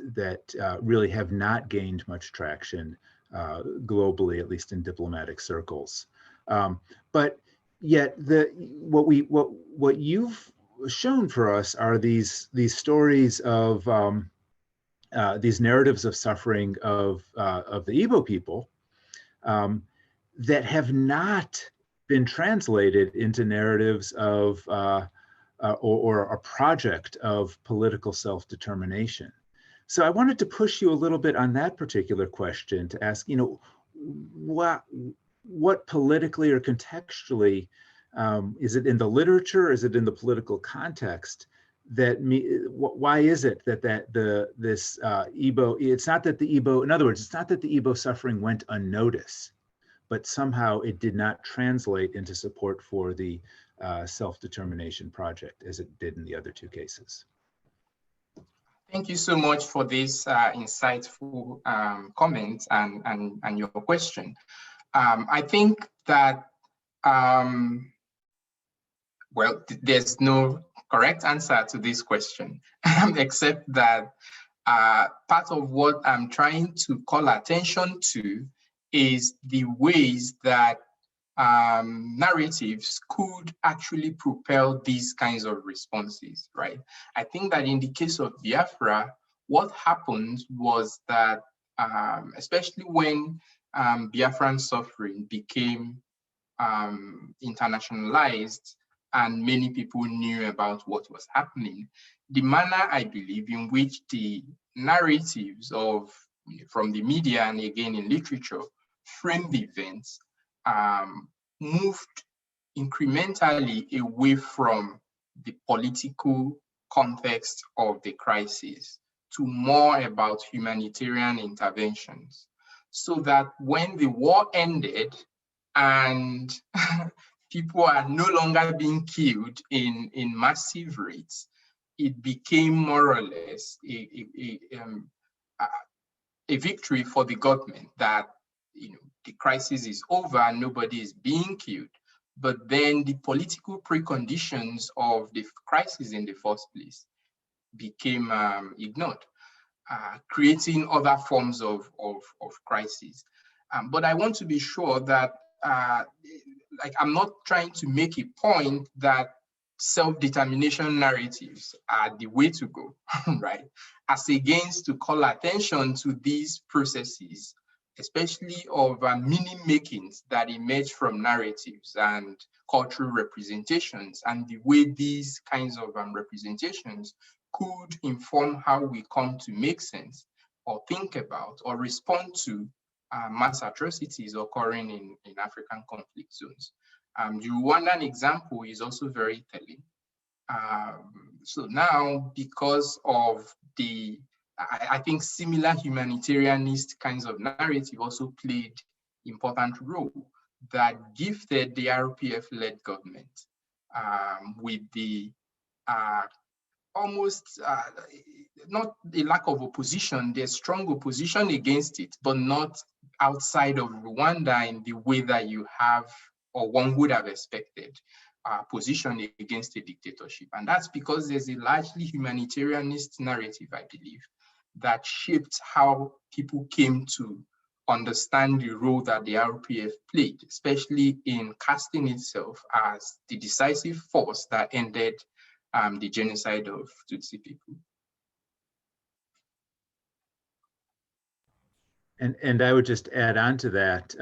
Speaker 1: really have not gained much traction globally, at least in diplomatic circles. But yet, what you've shown for us are these stories of these narratives of suffering of the Igbo people that have not been translated into narratives of or a project of political self-determination. So I wanted to push you a little bit on that particular question to ask, what politically or contextually, is it in the literature, is it in the political context, why is it that this Igbo, it's not that the Igbo, in other words, it's not that the Igbo suffering went unnoticed, but somehow it did not translate into support for the self-determination project as it did in the other two cases.
Speaker 2: Thank you so much for this insightful comment and your question. I think that, well, there's no correct answer to this question, except that part of what I'm trying to call attention to is the ways that narratives could actually propel these kinds of responses, right? I think that in the case of Biafra, what happened was that, especially when Biafran suffering became internationalized and many people knew about what was happening, the manner, I believe, in which the narratives of from the media and again in literature framed the events moved incrementally away from the political context of the crisis to more about humanitarian interventions, so that when the war ended and people are no longer being killed in massive rates, it became more or less a victory for the government that the crisis is over and nobody is being killed. But then the political preconditions of the crisis in the first place became ignored, creating other forms of crisis. But I want to be sure that I'm not trying to make a point that self-determination narratives are the way to go, right? As against to call attention to these processes, especially of meaning makings that emerge from narratives and cultural representations, and the way these kinds of representations could inform how we come to make sense or think about or respond to mass atrocities occurring in African conflict zones. The Rwandan example is also very telling. So now, because of I think similar humanitarianist kinds of narrative also played important role that gifted the RPF-led government with the almost not a lack of opposition, there's strong opposition against it, but not outside of Rwanda in the way that you have or one would have expected position against a dictatorship. And that's because there's a largely humanitarianist narrative, I believe, that shaped how people came to understand the role that the RPF played, especially in casting itself as the decisive force that ended the genocide of Tutsi people.
Speaker 1: And I would just add on to that,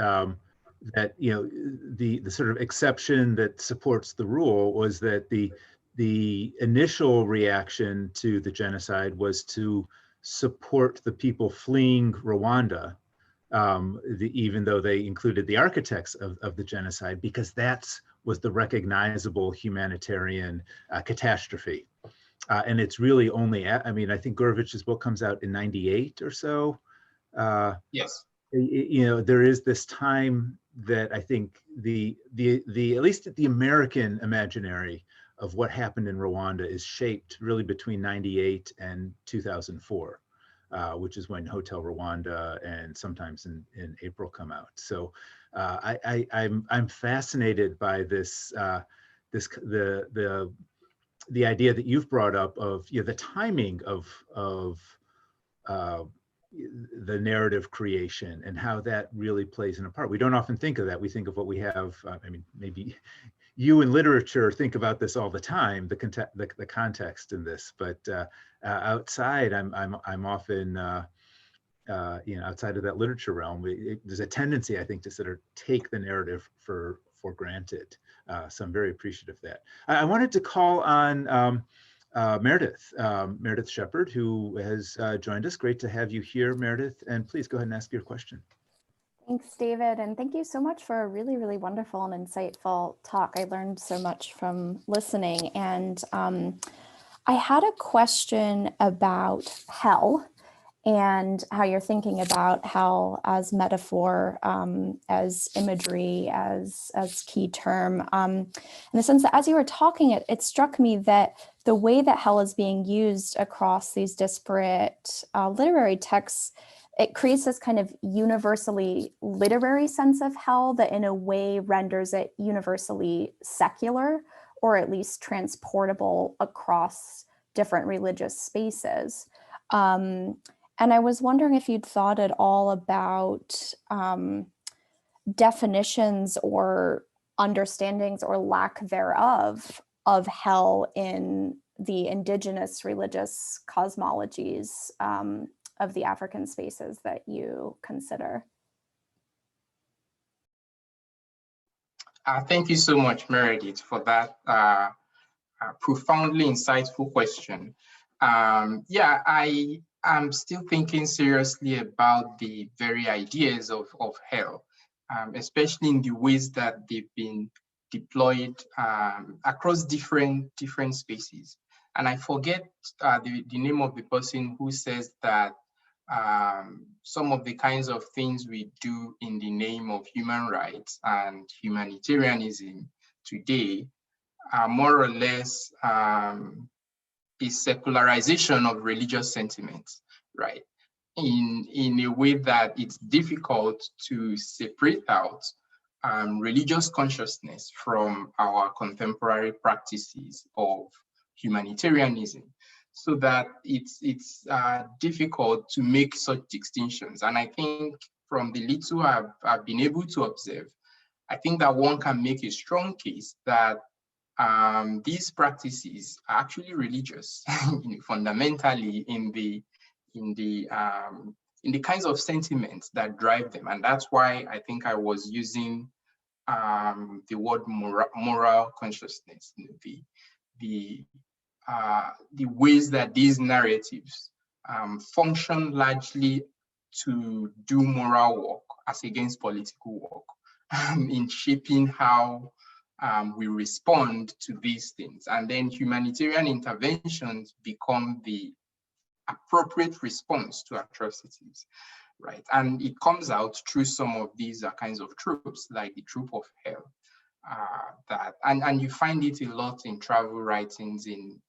Speaker 1: that the sort of exception that supports the rule was that the initial reaction to the genocide was to support the people fleeing Rwanda, even though they included the architects of the genocide, because that was the recognizable humanitarian catastrophe. And it's really only, I think Gorovich's book comes out in '98 or so.
Speaker 2: Yes.
Speaker 1: There is this time that I think the at least the American imaginary of what happened in Rwanda is shaped really between '98 and 2004, which is when Hotel Rwanda and Sometimes in April come out. So I'm fascinated by this the idea that you've brought up of the timing of the narrative creation and how that really plays in a part. We don't often think of that. We think of what we have. Maybe you in literature think about this all the time, the context in this. But outside, I'm often outside of that literature realm. There's a tendency, I think, to sort of take the narrative for granted. So I'm very appreciative of that. I wanted to call on Meredith Shepard, who has joined us. Great to have you here, Meredith. And please go ahead and ask your question.
Speaker 3: Thanks, David. And thank you so much for a really, really wonderful and insightful talk. I learned so much from listening. And I had a question about hell and how you're thinking about hell as metaphor, as imagery, as key term. In the sense that as you were talking, it struck me that the way that hell is being used across these disparate literary texts, it creates this kind of universally literary sense of hell that in a way renders it universally secular, or at least transportable across different religious spaces. And I was wondering if you'd thought at all about definitions or understandings or lack thereof of hell in the indigenous religious cosmologies of the African spaces that you consider?
Speaker 2: Thank you so much, Meredith, for that profoundly insightful question. Yeah, I am still thinking seriously about the very ideas of hell, especially in the ways that they've been deployed across different spaces. And I forget the name of the person who says that some of the kinds of things we do in the name of human rights and humanitarianism today are more or less a secularization of religious sentiments, right? In a way that it's difficult to separate out religious consciousness from our contemporary practices of humanitarianism, so that it's difficult to make such distinctions. And I think from the little I've been able to observe, I think that one can make a strong case that these practices are actually religious, fundamentally in the kinds of sentiments that drive them. And that's why I think I was using the word moral consciousness, the ways that these narratives function largely to do moral work as against political work in shaping how we respond to these things. And then humanitarian interventions become the appropriate response to atrocities, right? And it comes out through some of these kinds of tropes, like the trope of hell, and you find it a lot in travel writings, in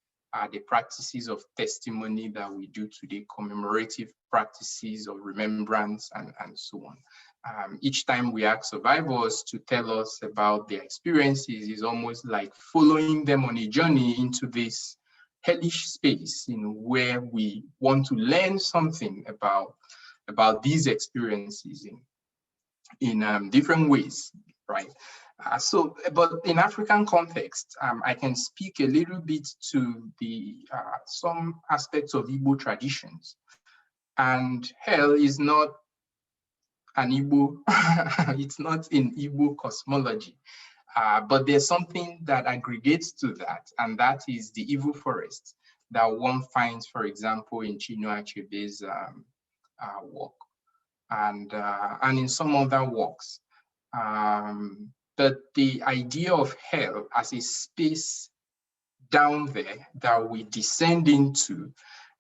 Speaker 2: the practices of testimony that we do today, commemorative practices of remembrance, and so on. Each time we ask survivors to tell us about their experiences, is almost like following them on a journey into this hellish space, where we want to learn something about these experiences in different ways, right? But in African context, I can speak a little bit to the some aspects of Igbo traditions. And hell is not an Igbo, it's not in Igbo cosmology, but there's something that aggregates to that, and that is the evil forest that one finds, for example, in Chinua Achebe's work, and in some other works. But the idea of hell as a space down there that we descend into,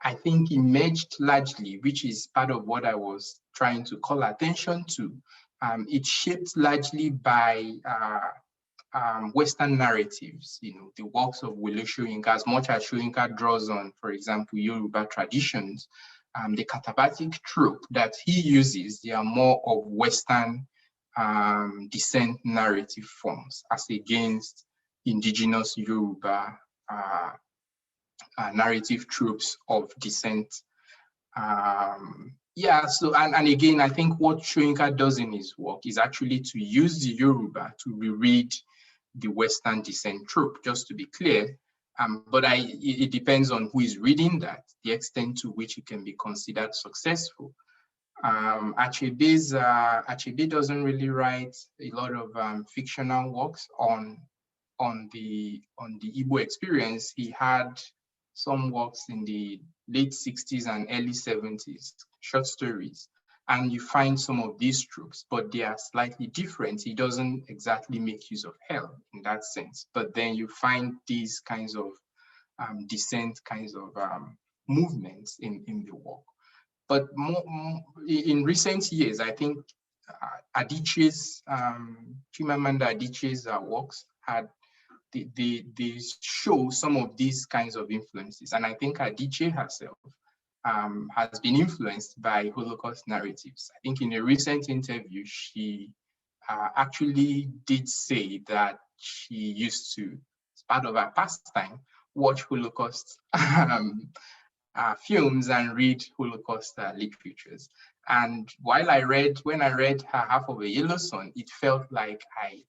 Speaker 2: I think emerged largely, which is part of what I was trying to call attention to. It's shaped largely by Western narratives, the works of Wole Soyinka, as much as Soyinka draws on, for example, Yoruba traditions, the katabatic trope that he uses, they are more of Western descent narrative forms as against indigenous Yoruba narrative tropes of descent. Yeah, so, and again, I think what Soyinka does in his work is actually to use the Yoruba to reread the Western descent trope, just to be clear. But it depends on who is reading that, the extent to which it can be considered successful. Achebe doesn't really write a lot of fictional works on the Igbo experience. He had some works in the late 60s and early 70s, short stories, and you find some of these tropes, but they are slightly different. He doesn't exactly make use of hell in that sense, but then you find these kinds of descent kinds of movements in the work. But in recent years, I think Adichie's, Chimamanda Adichie's works they show some of these kinds of influences. And I think Adichie herself has been influenced by Holocaust narratives. I think in a recent interview, she actually did say that she used to, as part of her pastime, watch Holocaust films and read Holocaust literatures. And when I read Her Half of a Yellow Sun, it felt like I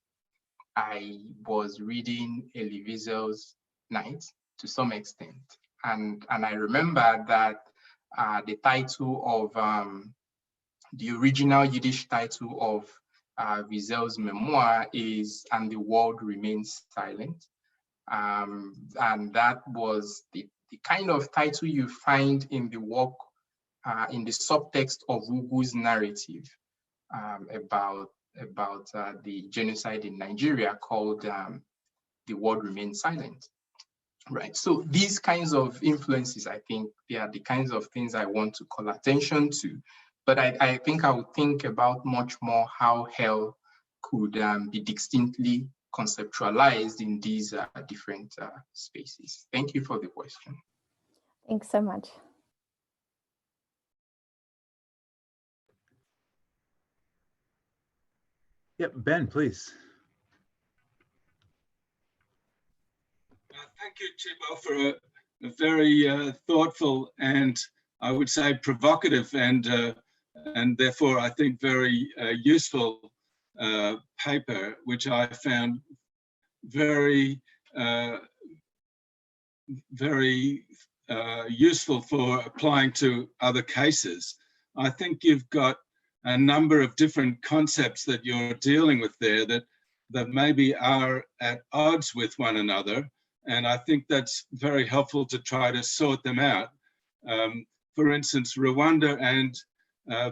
Speaker 2: was reading Elie Wiesel's Night to some extent. And I remember that the title of the original Yiddish title of Wiesel's memoir is "And the World Remains Silent." And that was the kind of title you find in the work, in the subtext of Ugwu's narrative about the genocide in Nigeria, called "The World Remains Silent." Right. So these kinds of influences, I think, they are the kinds of things I want to call attention to. But I think I would think about much more how hell could be distinctly conceptualized in these different spaces. Thank you for the question.
Speaker 3: Thanks so much.
Speaker 1: Yep, Ben, please.
Speaker 4: Thank you, Chigbo, for a very thoughtful and, I would say, provocative and therefore I think very useful paper, which I found very useful for applying to other cases. I think you've got a number of different concepts that you're dealing with there that maybe are at odds with one another. And I think that's very helpful to try to sort them out. For instance, Rwanda and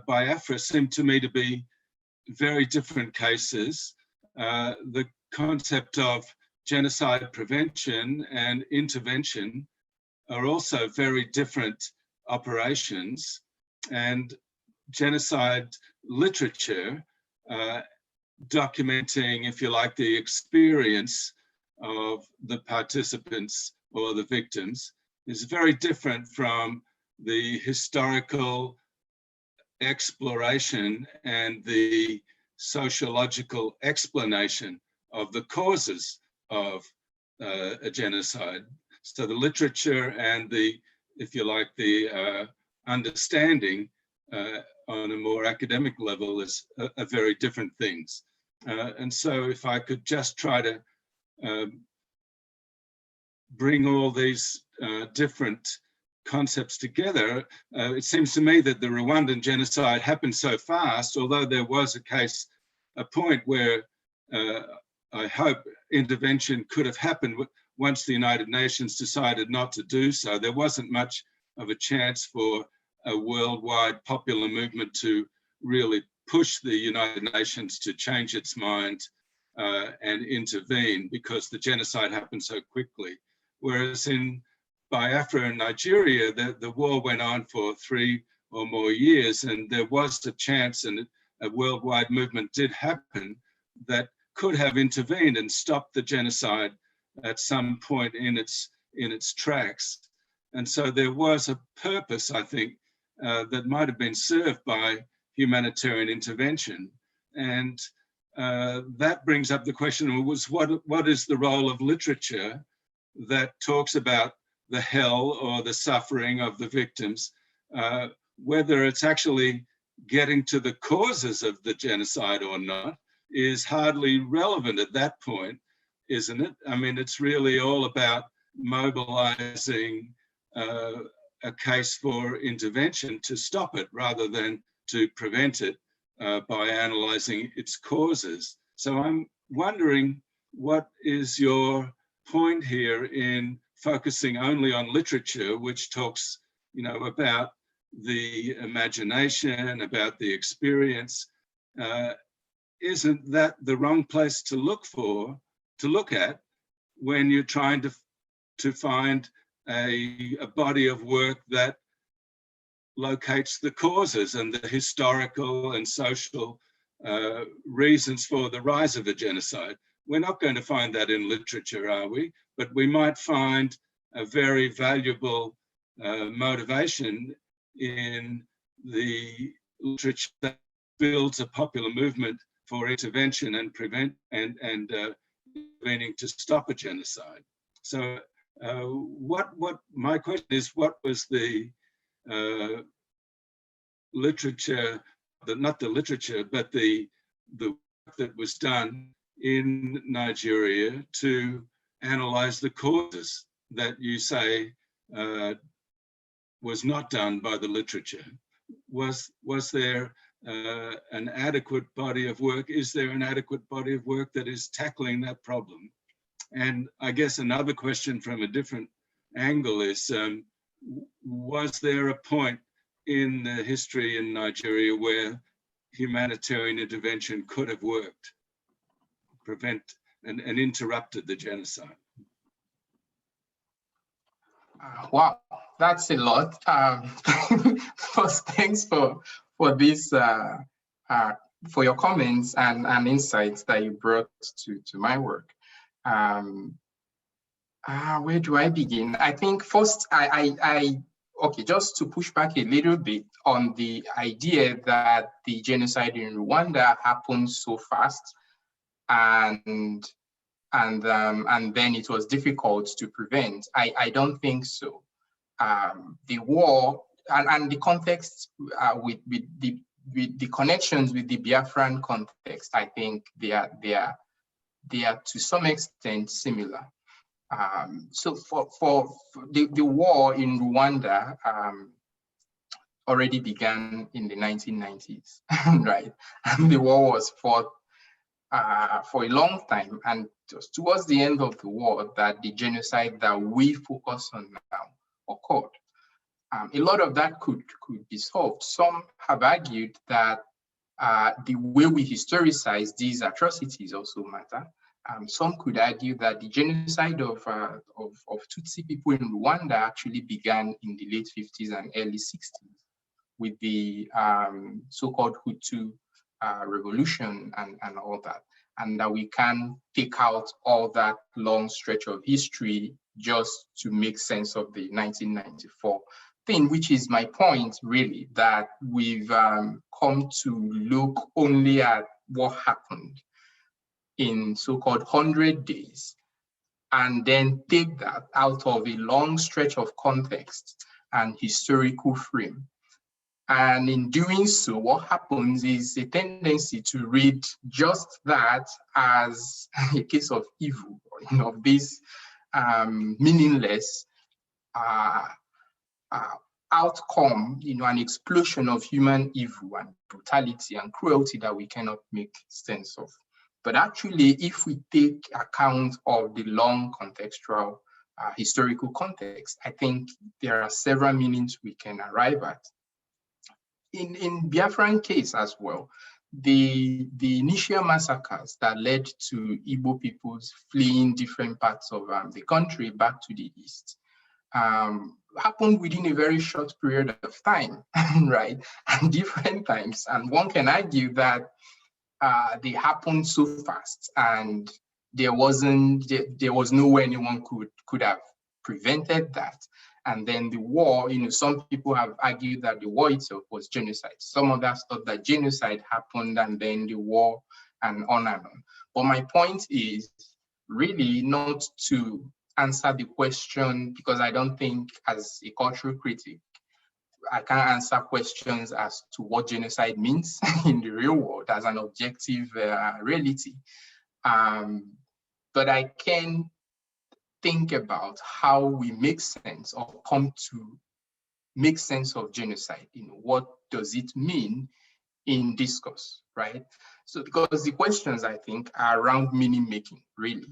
Speaker 4: Biafra seem to me to be very different cases. The concept of genocide prevention and intervention are also very different operations. And genocide literature, documenting, if you like, the experience of the participants or the victims, is very different from the historical exploration and the sociological explanation of the causes of a genocide. So the literature and the, if you like, the understanding on a more academic level are very different things. And so if I could just try to bring all these different concepts together, it seems to me that the Rwandan genocide happened so fast, although there was a point where I hope intervention could have happened once the United Nations decided not to do so. There wasn't much of a chance for a worldwide popular movement to really push the United Nations to change its mind and intervene, because the genocide happened so quickly. Whereas in Biafra and Nigeria, the war went on for 3 or more years, and there was a chance, and a worldwide movement did happen that could have intervened and stopped the genocide at some point in its tracks. And so there was a purpose, I think, that might have been served by humanitarian intervention. And that brings up the question, was what is the role of literature that talks about the hell or the suffering of the victims, whether it's actually getting to the causes of the genocide or not is hardly relevant at that point, isn't it? I mean, it's really all about mobilizing a case for intervention to stop it rather than to prevent it by analyzing its causes. So I'm wondering, what is your point here in focusing only on literature, which talks, about the imagination, about the experience? Isn't that the wrong place to look at when you're trying to find a body of work that locates the causes and the historical and social reasons for the rise of a genocide? We're not going to find that in literature, are we? But we might find a very valuable motivation in the literature that builds a popular movement for intervention and intervening to stop a genocide. So what my question is, what was the literature, not the literature, but the work that was done in Nigeria to analyze the causes that you say was not done by the literature? Was there an adequate body of work? Is there an adequate body of work that is tackling that problem? And I guess another question from a different angle is, was there a point in the history in Nigeria where humanitarian intervention could have worked, prevent and interrupted the genocide?
Speaker 2: Wow, that's a lot. First, thanks for this, for your comments and insights that you brought to my work. Where do I begin? I think first, okay, just to push back a little bit on the idea that the genocide in Rwanda happened so fast, and then it was difficult to prevent. I don't think so. The war and the context with the connections with the Biafran context, I think they are to some extent similar. So for the war in Rwanda already began in the 1990s, right? And the war was fought for a long time, and it was towards the end of the war that the genocide that we focus on now occurred. A lot of that could be solved. Some have argued that the way we historicize these atrocities also matter. Some could argue that the genocide of Tutsi people in Rwanda actually began in the late 50s and early 60s with the so-called Hutu revolution and all that, and that we can take out all that long stretch of history just to make sense of the 1994 thing, which is my point, really, that we've come to look only at what happened in so-called 100 days, and then take that out of a long stretch of context and historical frame. And in doing so, what happens is a tendency to read just that as a case of evil, of this meaningless outcome, an explosion of human evil and brutality and cruelty that we cannot make sense of. But actually, if we take account of the long contextual historical context, I think there are several meanings we can arrive at. In Biafran case as well, the initial massacres that led to Igbo peoples fleeing different parts of the country back to the east happened within a very short period of time, right? And different times. And one can argue that they happened so fast, and there was no way anyone could have prevented that. And then the war, some people have argued that the war itself was genocide. Some others thought that genocide happened and then the war, and on and on. But my point is really not to answer the question, because I don't think, as a cultural critic, I can't answer questions as to what genocide means in the real world as an objective reality. But I can think about how we make sense or come to make sense of genocide. What does it mean in discourse, right? So, because the questions, I think, are around meaning making, really.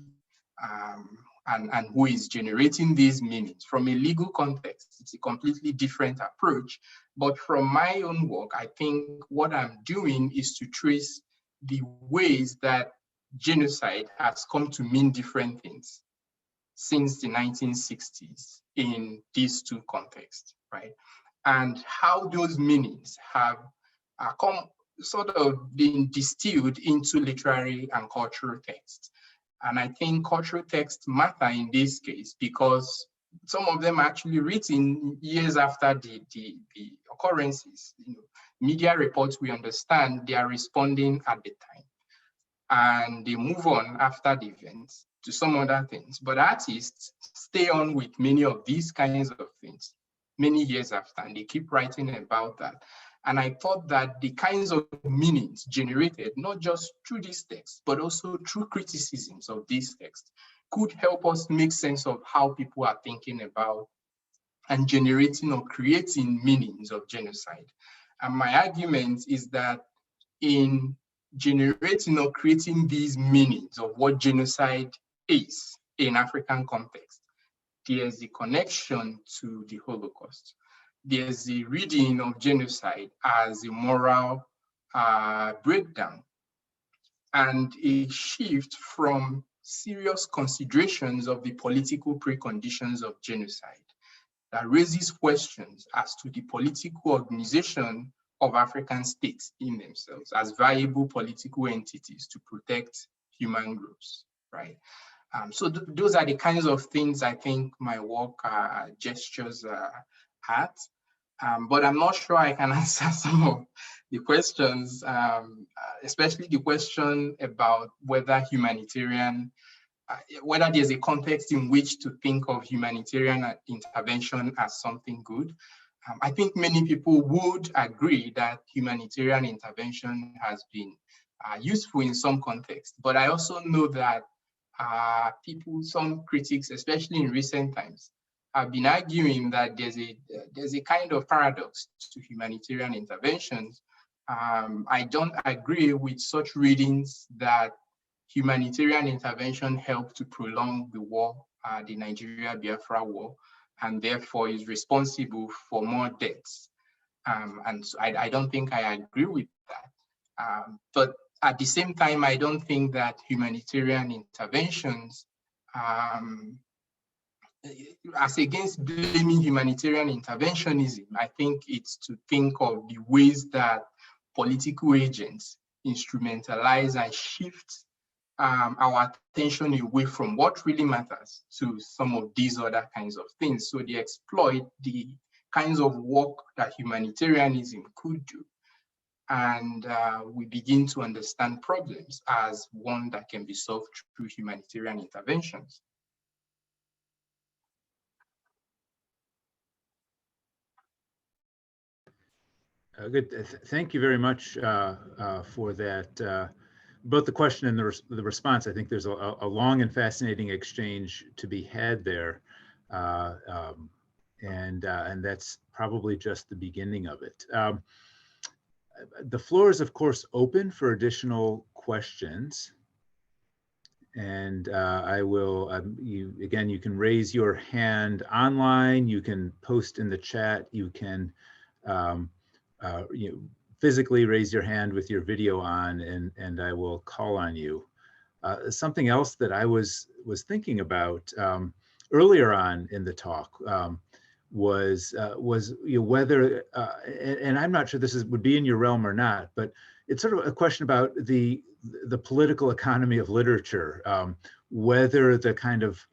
Speaker 2: And who is generating these meanings. From a legal context, it's a completely different approach. But from my own work, I think what I'm doing is to trace the ways that genocide has come to mean different things since the 1960s in these two contexts, right? And how those meanings have come sort of been distilled into literary and cultural texts. And I think cultural texts matter in this case because some of them are actually written years after the occurrences. Media reports, we understand, they are responding at the time. And they move on after the events to some other things. But artists stay on with many of these kinds of things many years after, and they keep writing about that. And I thought that the kinds of meanings generated, not just through these texts, but also through criticisms of these texts, could help us make sense of how people are thinking about and generating or creating meanings of genocide. And my argument is that in generating or creating these meanings of what genocide is in African context, there's a connection to the Holocaust. There's a reading of genocide as a moral breakdown and a shift from serious considerations of the political preconditions of genocide that raises questions as to the political organization of African states in themselves as viable political entities to protect human groups, right? So those are the kinds of things I think my work gestures at, but I'm not sure I can answer some of the questions, especially the question about whether whether there's a context in which to think of humanitarian intervention as something good. I think many people would agree that humanitarian intervention has been useful in some contexts, but I also know that some critics, especially in recent times, have been arguing that there's a kind of paradox to humanitarian interventions. I don't agree with such readings that humanitarian intervention helped to prolong the war, the Nigeria-Biafra war, and therefore is responsible for more deaths. And so I don't think I agree with that. But at the same time, I don't think that humanitarian interventions, as against blaming humanitarian interventionism, I think it's to think of the ways that political agents instrumentalize and shift our attention away from what really matters to some of these other kinds of things. So they exploit the kinds of work that humanitarianism could do. And we begin to understand problems as one that can be solved through humanitarian interventions.
Speaker 1: Good. Thank you very much for that. Both the question and the response. I think there's a long and fascinating exchange to be had there, and that's probably just the beginning of it. The floor is, of course, open for additional questions, and I will. Again, you can raise your hand online. You can post in the chat. You can. Physically raise your hand with your video on, and I will call on you. Something else that I was thinking about earlier on in the talk was whether, and I'm not sure this would be in your realm or not, but it's sort of a question about the political economy of literature, whether the kind of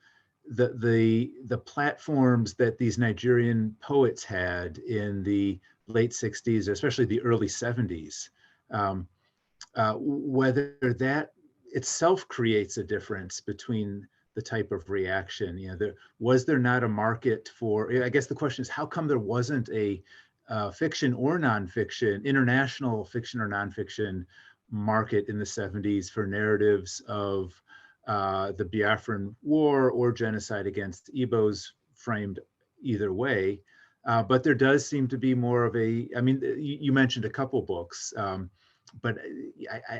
Speaker 1: the platforms that these Nigerian poets had in the late 60s, especially the early 70s, whether that itself creates a difference between the type of reaction. Was there not a market for, I guess the question is, how come there wasn't a fiction or nonfiction, international fiction or nonfiction market in the 70s for narratives of the Biafran War or genocide against Igbos, framed either way? But there does seem to be more of a, I mean, you mentioned a couple books, but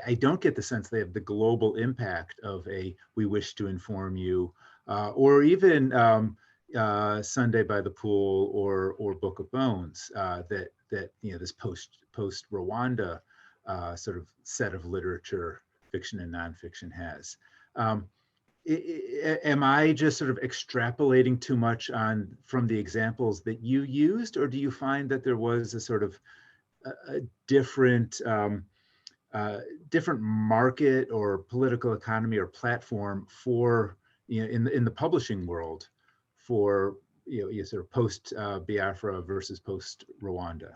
Speaker 1: I don't get the sense they have the global impact of a We Wish to Inform You, or even Sunday by the Pool or Book of Bones, that this post Rwanda sort of set of literature, fiction and nonfiction has. Am I just sort of extrapolating too much from the examples that you used, or do you find that there was a sort of a different market or political economy or platform for in the publishing world for sort of post Biafra versus post Rwanda?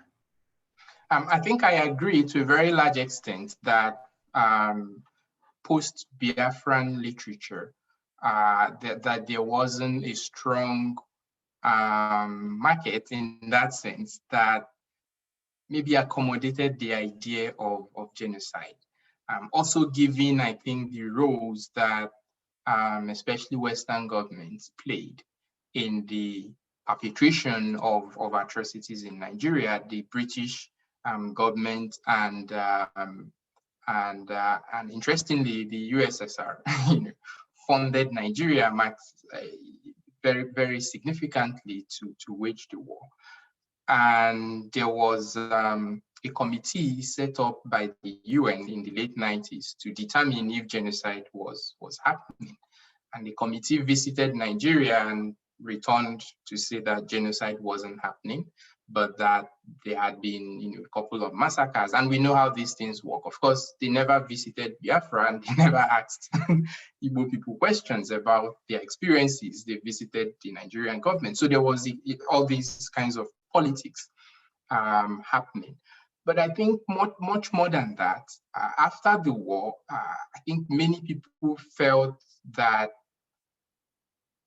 Speaker 2: I think I agree to a very large extent that post-Biafran literature, that there wasn't a strong market in that sense, that maybe accommodated the idea of genocide. Also given, I think, the roles that especially Western governments played in the perpetration of atrocities in Nigeria, the British government and interestingly, the USSR funded Nigeria very, very significantly to wage the war. And there was a committee set up by the UN in the late 90s to determine if genocide was happening. And the committee visited Nigeria and returned to say that genocide wasn't happening, but that there had been a couple of massacres. And we know how these things work. Of course, they never visited Biafra and they never asked Igbo people questions about their experiences. They visited the Nigerian government. So there was all these kinds of politics happening. But I think much more than that, after the war, I think many people felt that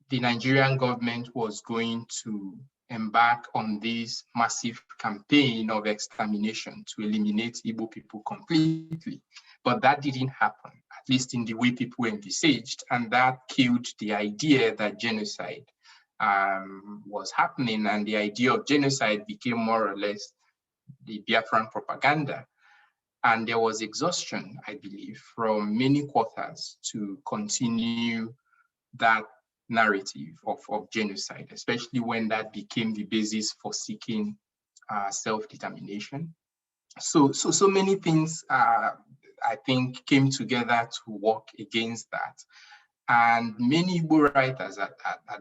Speaker 2: the Nigerian government was going to embark on this massive campaign of extermination to eliminate Igbo people completely. But that didn't happen, at least in the way people envisaged, and that killed the idea that genocide was happening, and the idea of genocide became more or less the Biafran propaganda. And there was exhaustion, I believe, from many quarters to continue that narrative of genocide, especially when that became the basis for seeking self-determination. So many things, I think, came together to work against that. And many Igbo writers at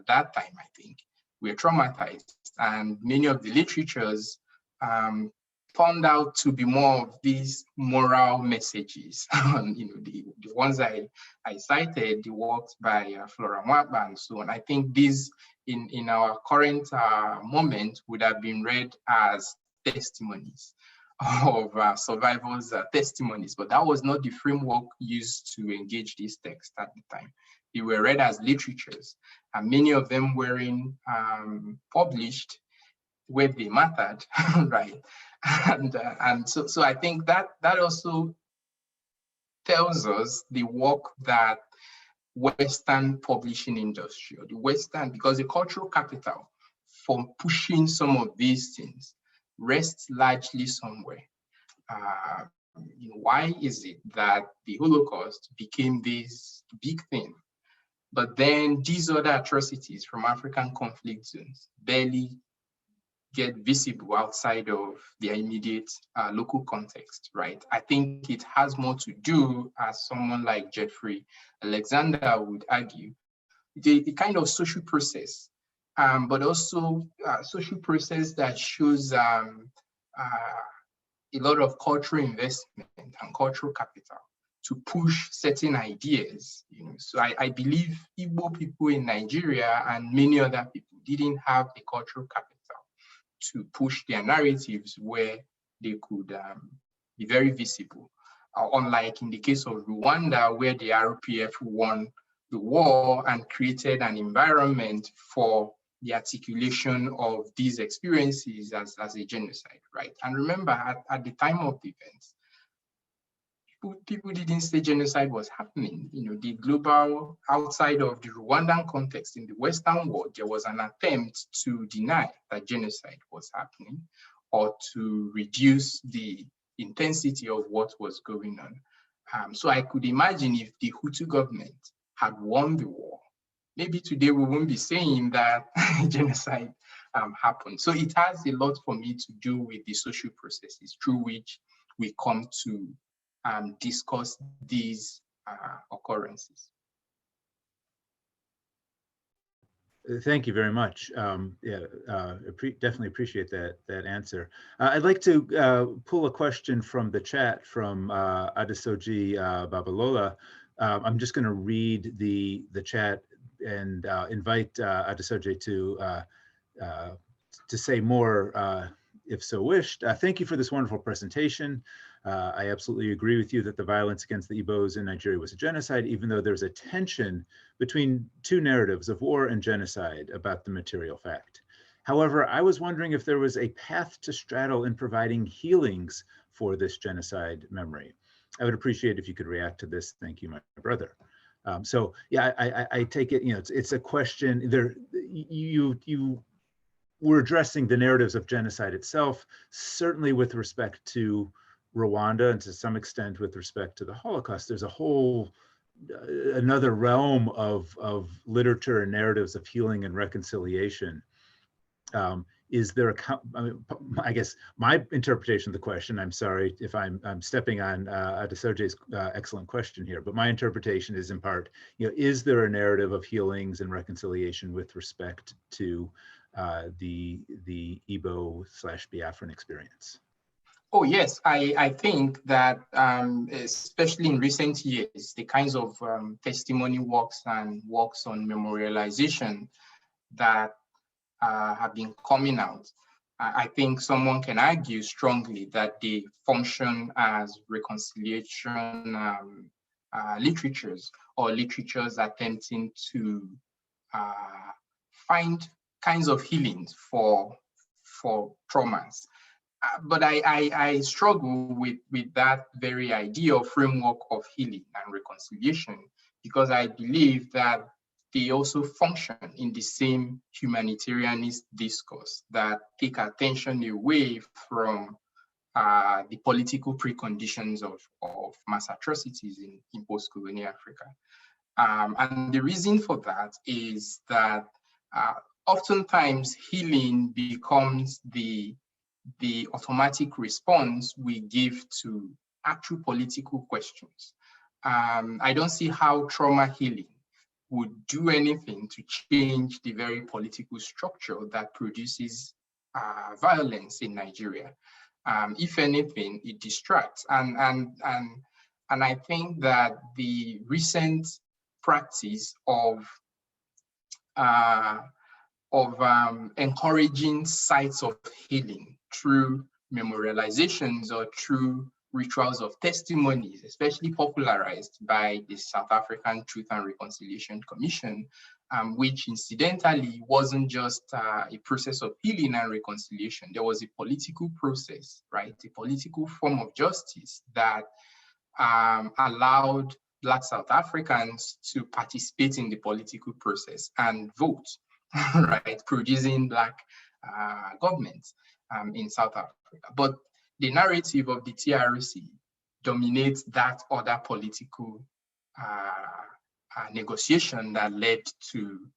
Speaker 2: that time, I think, were traumatized. And many of the literatures turned out to be more of these moral messages. The ones I cited, the works by Flora Mwapa and so on. I think these, in our current moment, would have been read as testimonies of survivors' testimonies, but that was not the framework used to engage these texts at the time. They were read as literatures, and many of them weren't published where they mattered, right? And so I think that also tells us the work that Western publishing industry, or the Western, because the cultural capital for pushing some of these things rests largely somewhere. Why is it that the Holocaust became this big thing, but then these other atrocities from African conflict zones barely get visible outside of their immediate local context, right? I think it has more to do, as someone like Jeffrey Alexander would argue, the kind of social process, but also social process that shows a lot of cultural investment and cultural capital to push certain ideas. So I believe Igbo people in Nigeria and many other people didn't have the cultural capital to push their narratives where they could be very visible. Unlike in the case of Rwanda, where the RPF won the war and created an environment for the articulation of these experiences as a genocide, right? And remember, at the time of the events, people didn't say genocide was happening. The global, outside of the Rwandan context in the Western world, there was an attempt to deny that genocide was happening or to reduce the intensity of what was going on. So I could imagine if the Hutu government had won the war, maybe today we won't be saying that genocide happened. So it has a lot for me to do with the social processes through which we come to discuss these occurrences.
Speaker 1: Thank you very much. Definitely appreciate that answer. I'd like to pull a question from the chat from Adesoji Babalola. I'm just going to read the chat and invite Adesoji to say more if so wished. Thank you for this wonderful presentation. I absolutely agree with you that the violence against the Igbos in Nigeria was a genocide, even though there's a tension between two narratives of war and genocide about the material fact. However, I was wondering if there was a path to straddle in providing healings for this genocide memory. I would appreciate if you could react to this. Thank you, my brother. So yeah, I take it, it's a question there. You were addressing the narratives of genocide itself, certainly with respect to Rwanda and to some extent with respect to the Holocaust. There's a whole another realm of literature and narratives of healing and reconciliation. Is there I guess my interpretation of the question, I'm sorry if I'm stepping on Adesoje's excellent question here, but my interpretation is in part, is there a narrative of healings and reconciliation with respect to the Igbo/Biafran experience?
Speaker 2: Oh, yes, I think that especially in recent years, the kinds of testimony works and works on memorialization that have been coming out, I think someone can argue strongly that they function as reconciliation literatures, or literatures attempting to find kinds of healings for traumas. But I struggle with that very idea or framework of healing and reconciliation, because I believe that they also function in the same humanitarianist discourse that take attention away from the political preconditions of mass atrocities in post-colonial Africa. And the reason for that is that oftentimes healing becomes the automatic response we give to actual political questions. I don't see how trauma healing would do anything to change the very political structure that produces violence in Nigeria. If anything, it distracts. And I think that the recent practice of encouraging sites of healing through memorializations or through rituals of testimonies, especially popularized by the South African Truth and Reconciliation Commission, which incidentally wasn't just a process of healing and reconciliation. There was a political process, right? A political form of justice that allowed Black South Africans to participate in the political process and vote, right? Producing Black governments in South Africa. But the narrative of the TRC dominates that other political negotiation that led to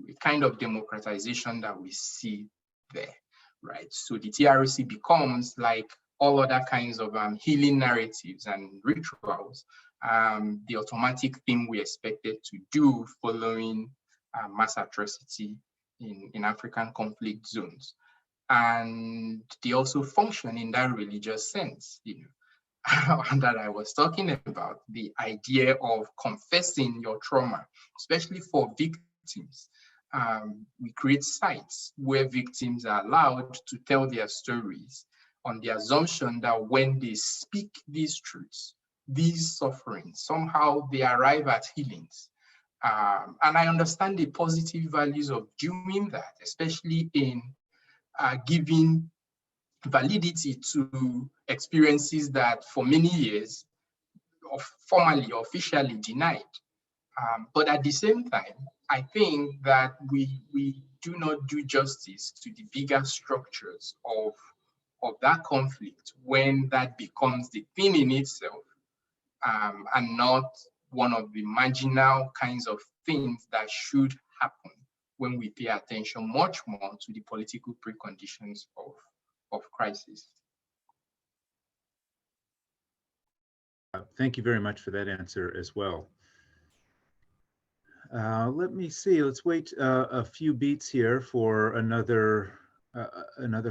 Speaker 2: a kind of democratization that we see there, right? So the TRC becomes, like all other kinds of healing narratives and rituals, the automatic thing we expected to do following mass atrocity in African conflict zones. And they also function in that religious sense, that I was talking about, the idea of confessing your trauma, especially for victims. We create sites where victims are allowed to tell their stories on the assumption that when they speak these truths, these sufferings, somehow they arrive at healings. And I understand the positive values of doing that, especially in giving validity to experiences that for many years formally or officially denied. But at the same time, I think that we do not do justice to the bigger structures of that conflict when that becomes the thing in itself, and not one of the marginal kinds of things that should happen when we pay attention much more to the political preconditions of crisis.
Speaker 1: Thank you very much for that answer as well. Let me see, let's wait a few beats here for another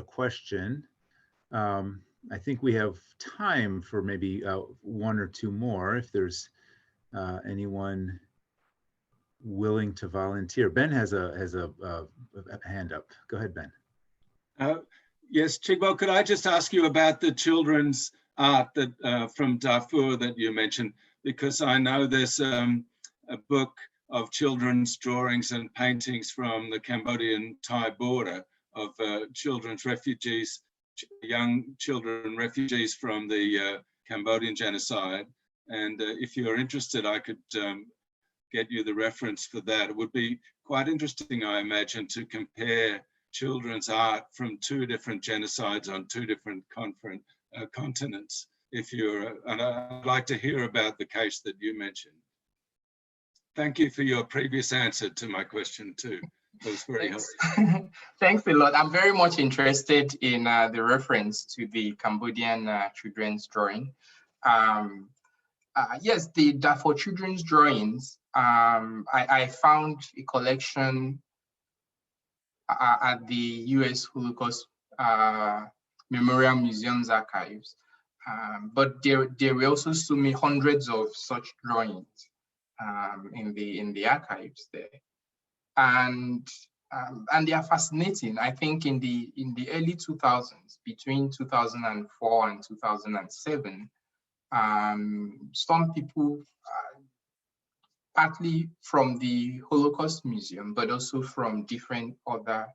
Speaker 1: question. I think we have time for maybe one or two more if there's anyone willing to volunteer. Ben has a hand up. Go ahead, Ben.
Speaker 4: Yes, Chigbo, could I just ask you about the children's art that from Darfur that you mentioned? Because I know there's a book of children's drawings and paintings from the Cambodian-Thai border, children's refugees, young children refugees from the Cambodian genocide. And if you're interested, I could get you the reference for that. It would be quite interesting, I imagine, to compare children's art from two different genocides on two different continents. And I'd like to hear about the case that you mentioned. Thank you for your previous answer to my question too. That was very helpful.
Speaker 2: Thanks a lot. I'm very much interested in the reference to the Cambodian children's drawing. Yes, the for children's drawings, I found a collection at the US Holocaust Memorial Museum's archives. But there were also so many hundreds of such drawings in the archives there, and they are fascinating. I think in the early 2000s, between 2004 and 2007, some people, partly from the Holocaust Museum, but also from different other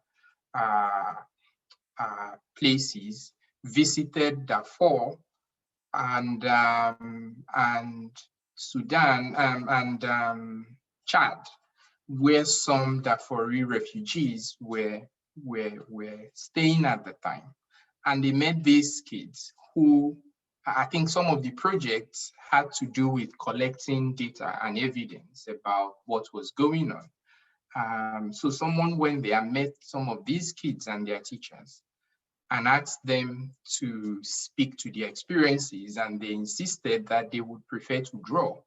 Speaker 2: places, visited Darfur and Sudan and Chad, where some Darfuri refugees were staying at the time. And they met these kids who, I think some of the projects had to do with collecting data and evidence about what was going on. So someone went there and met some of these kids and their teachers and asked them to speak to their experiences, and they insisted that they would prefer to draw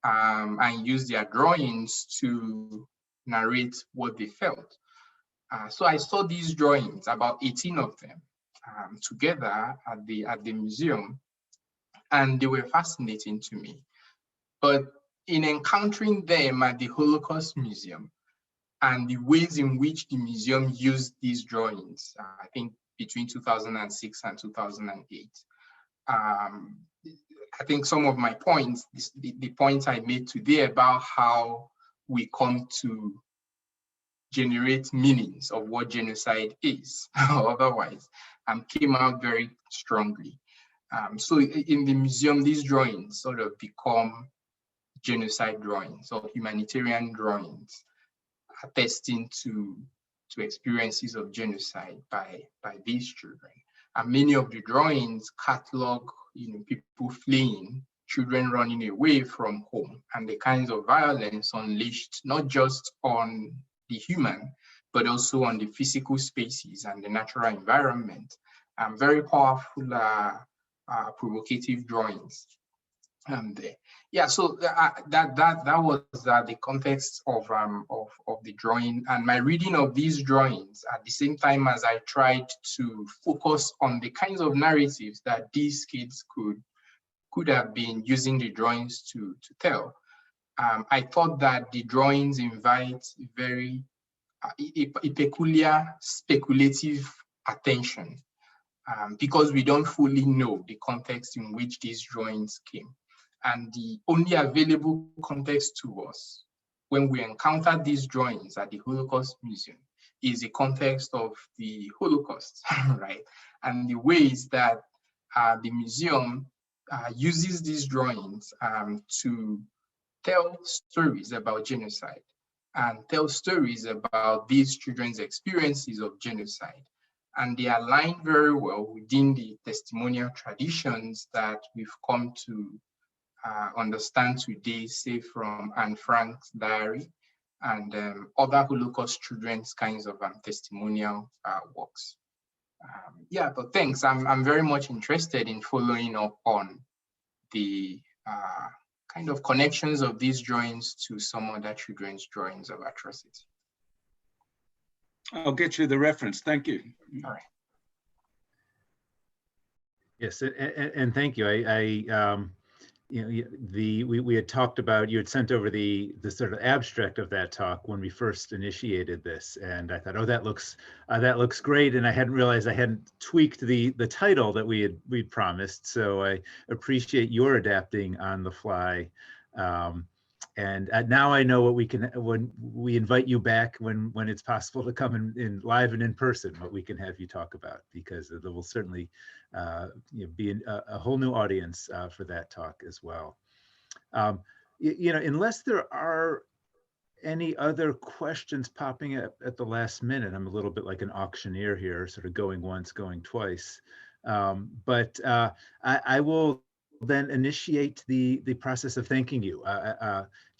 Speaker 2: and use their drawings to narrate what they felt. So I saw these drawings, about 18 of them, together at the museum, and they were fascinating to me. But in encountering them at the Holocaust Museum and the ways in which the museum used these drawings, I think between 2006 and 2008, I think some of my points, the points I made today about how we come to generate meanings of what genocide is or otherwise, came out very strongly. So in the museum, these drawings sort of become genocide drawings or humanitarian drawings, attesting to experiences of genocide by these children. And many of the drawings catalog, people fleeing, children running away from home, and the kinds of violence unleashed not just on the human, but also on the physical spaces and the natural environment. Very powerful, provocative drawings. Yeah, so that was the context of the drawing, and my reading of these drawings at the same time as I tried to focus on the kinds of narratives that these kids could have been using the drawings to tell. I thought that the drawings invite a peculiar speculative attention because we don't fully know the context in which these drawings came. And the only available context to us when we encounter these drawings at the Holocaust Museum is the context of the Holocaust, right? And the ways that the museum uses these drawings to tell stories about genocide and tell stories about these children's experiences of genocide. And they align very well within the testimonial traditions that we've come to understand today, say from Anne Frank's diary and other Holocaust children's kinds of testimonial works. Yeah, but thanks. I'm very much interested in following up on the kind of connections of these drawings to some other children's drawings of atrocity.
Speaker 4: I'll get you the reference. Thank you.
Speaker 2: All right.
Speaker 1: Yes, and thank you. We had talked about, you had sent over the sort of abstract of that talk when we first initiated this, and I thought, oh, that looks great, and I hadn't realized I hadn't tweaked the title that we'd promised. So I appreciate your adapting on the fly And now I know what we can, when we invite you back, when it's possible to come in live and in person, what we can have you talk about, because there will certainly be a whole new audience for that talk as well. Unless there are any other questions popping up at the last minute, I'm a little bit like an auctioneer here, sort of going once, going twice. But I will then initiate the process of thanking you.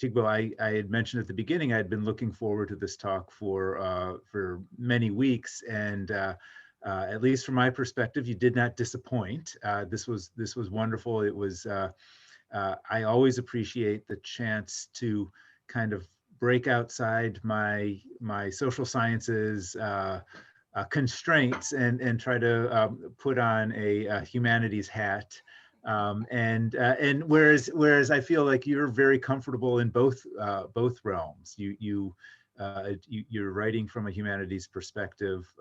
Speaker 1: Chigbo, I had mentioned at the beginning, I had been looking forward to this talk for many weeks, and at least from my perspective, you did not disappoint. This was wonderful. It was. I always appreciate the chance to kind of break outside my social sciences constraints and try to put on a humanities hat. And whereas I feel like you're very comfortable in both realms. You're writing from a humanities perspective,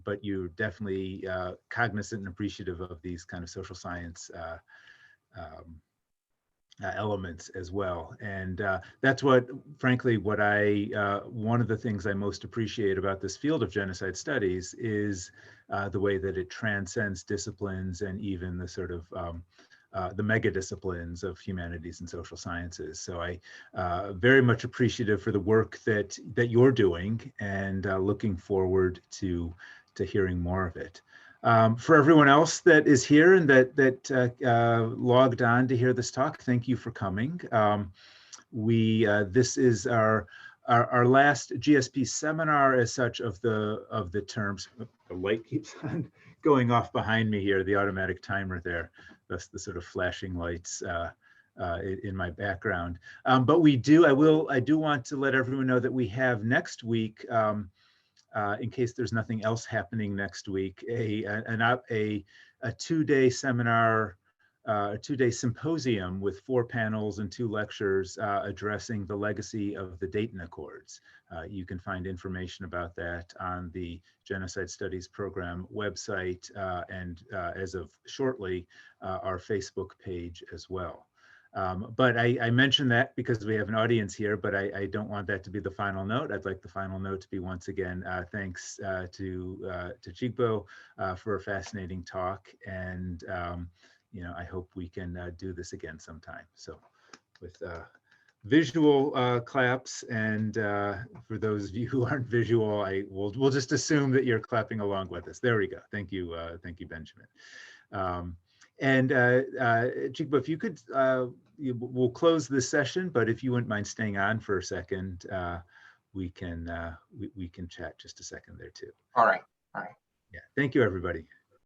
Speaker 1: but you're definitely cognizant and appreciative of these kind of social science elements as well. And that's frankly, one of the things I most appreciate about this field of genocide studies is the way that it transcends disciplines and even the sort of the mega disciplines of humanities and social sciences. So I very much appreciative for the work that you're doing, and looking forward to hearing more of it. For everyone else that is here and that logged on to hear this talk, thank you for coming. This is our last GSP seminar as such of the terms. The light keeps on going off behind me here, the automatic timer there. That's the sort of flashing lights in my background. But I do want to let everyone know that we have next week, in case there's nothing else happening next week, a 2-day seminar, a 2-day symposium with 4 panels and 2 lectures addressing the legacy of the Dayton Accords. You can find information about that on the Genocide Studies Program website, and as of shortly, our Facebook page as well. But I mentioned that because we have an audience here, but I don't want that to be the final note. I'd like the final note to be, once again, thanks to Chigbo for a fascinating talk. And I hope we can do this again sometime. So with visual claps, and for those of you who aren't visual, we'll just assume that you're clapping along with us. There we go. Thank you, Benjamin. And Chigbo, if you could, we'll close this session, but if you wouldn't mind staying on for a second, we can chat just a second there too.
Speaker 2: All right.
Speaker 1: Yeah. Thank you, everybody.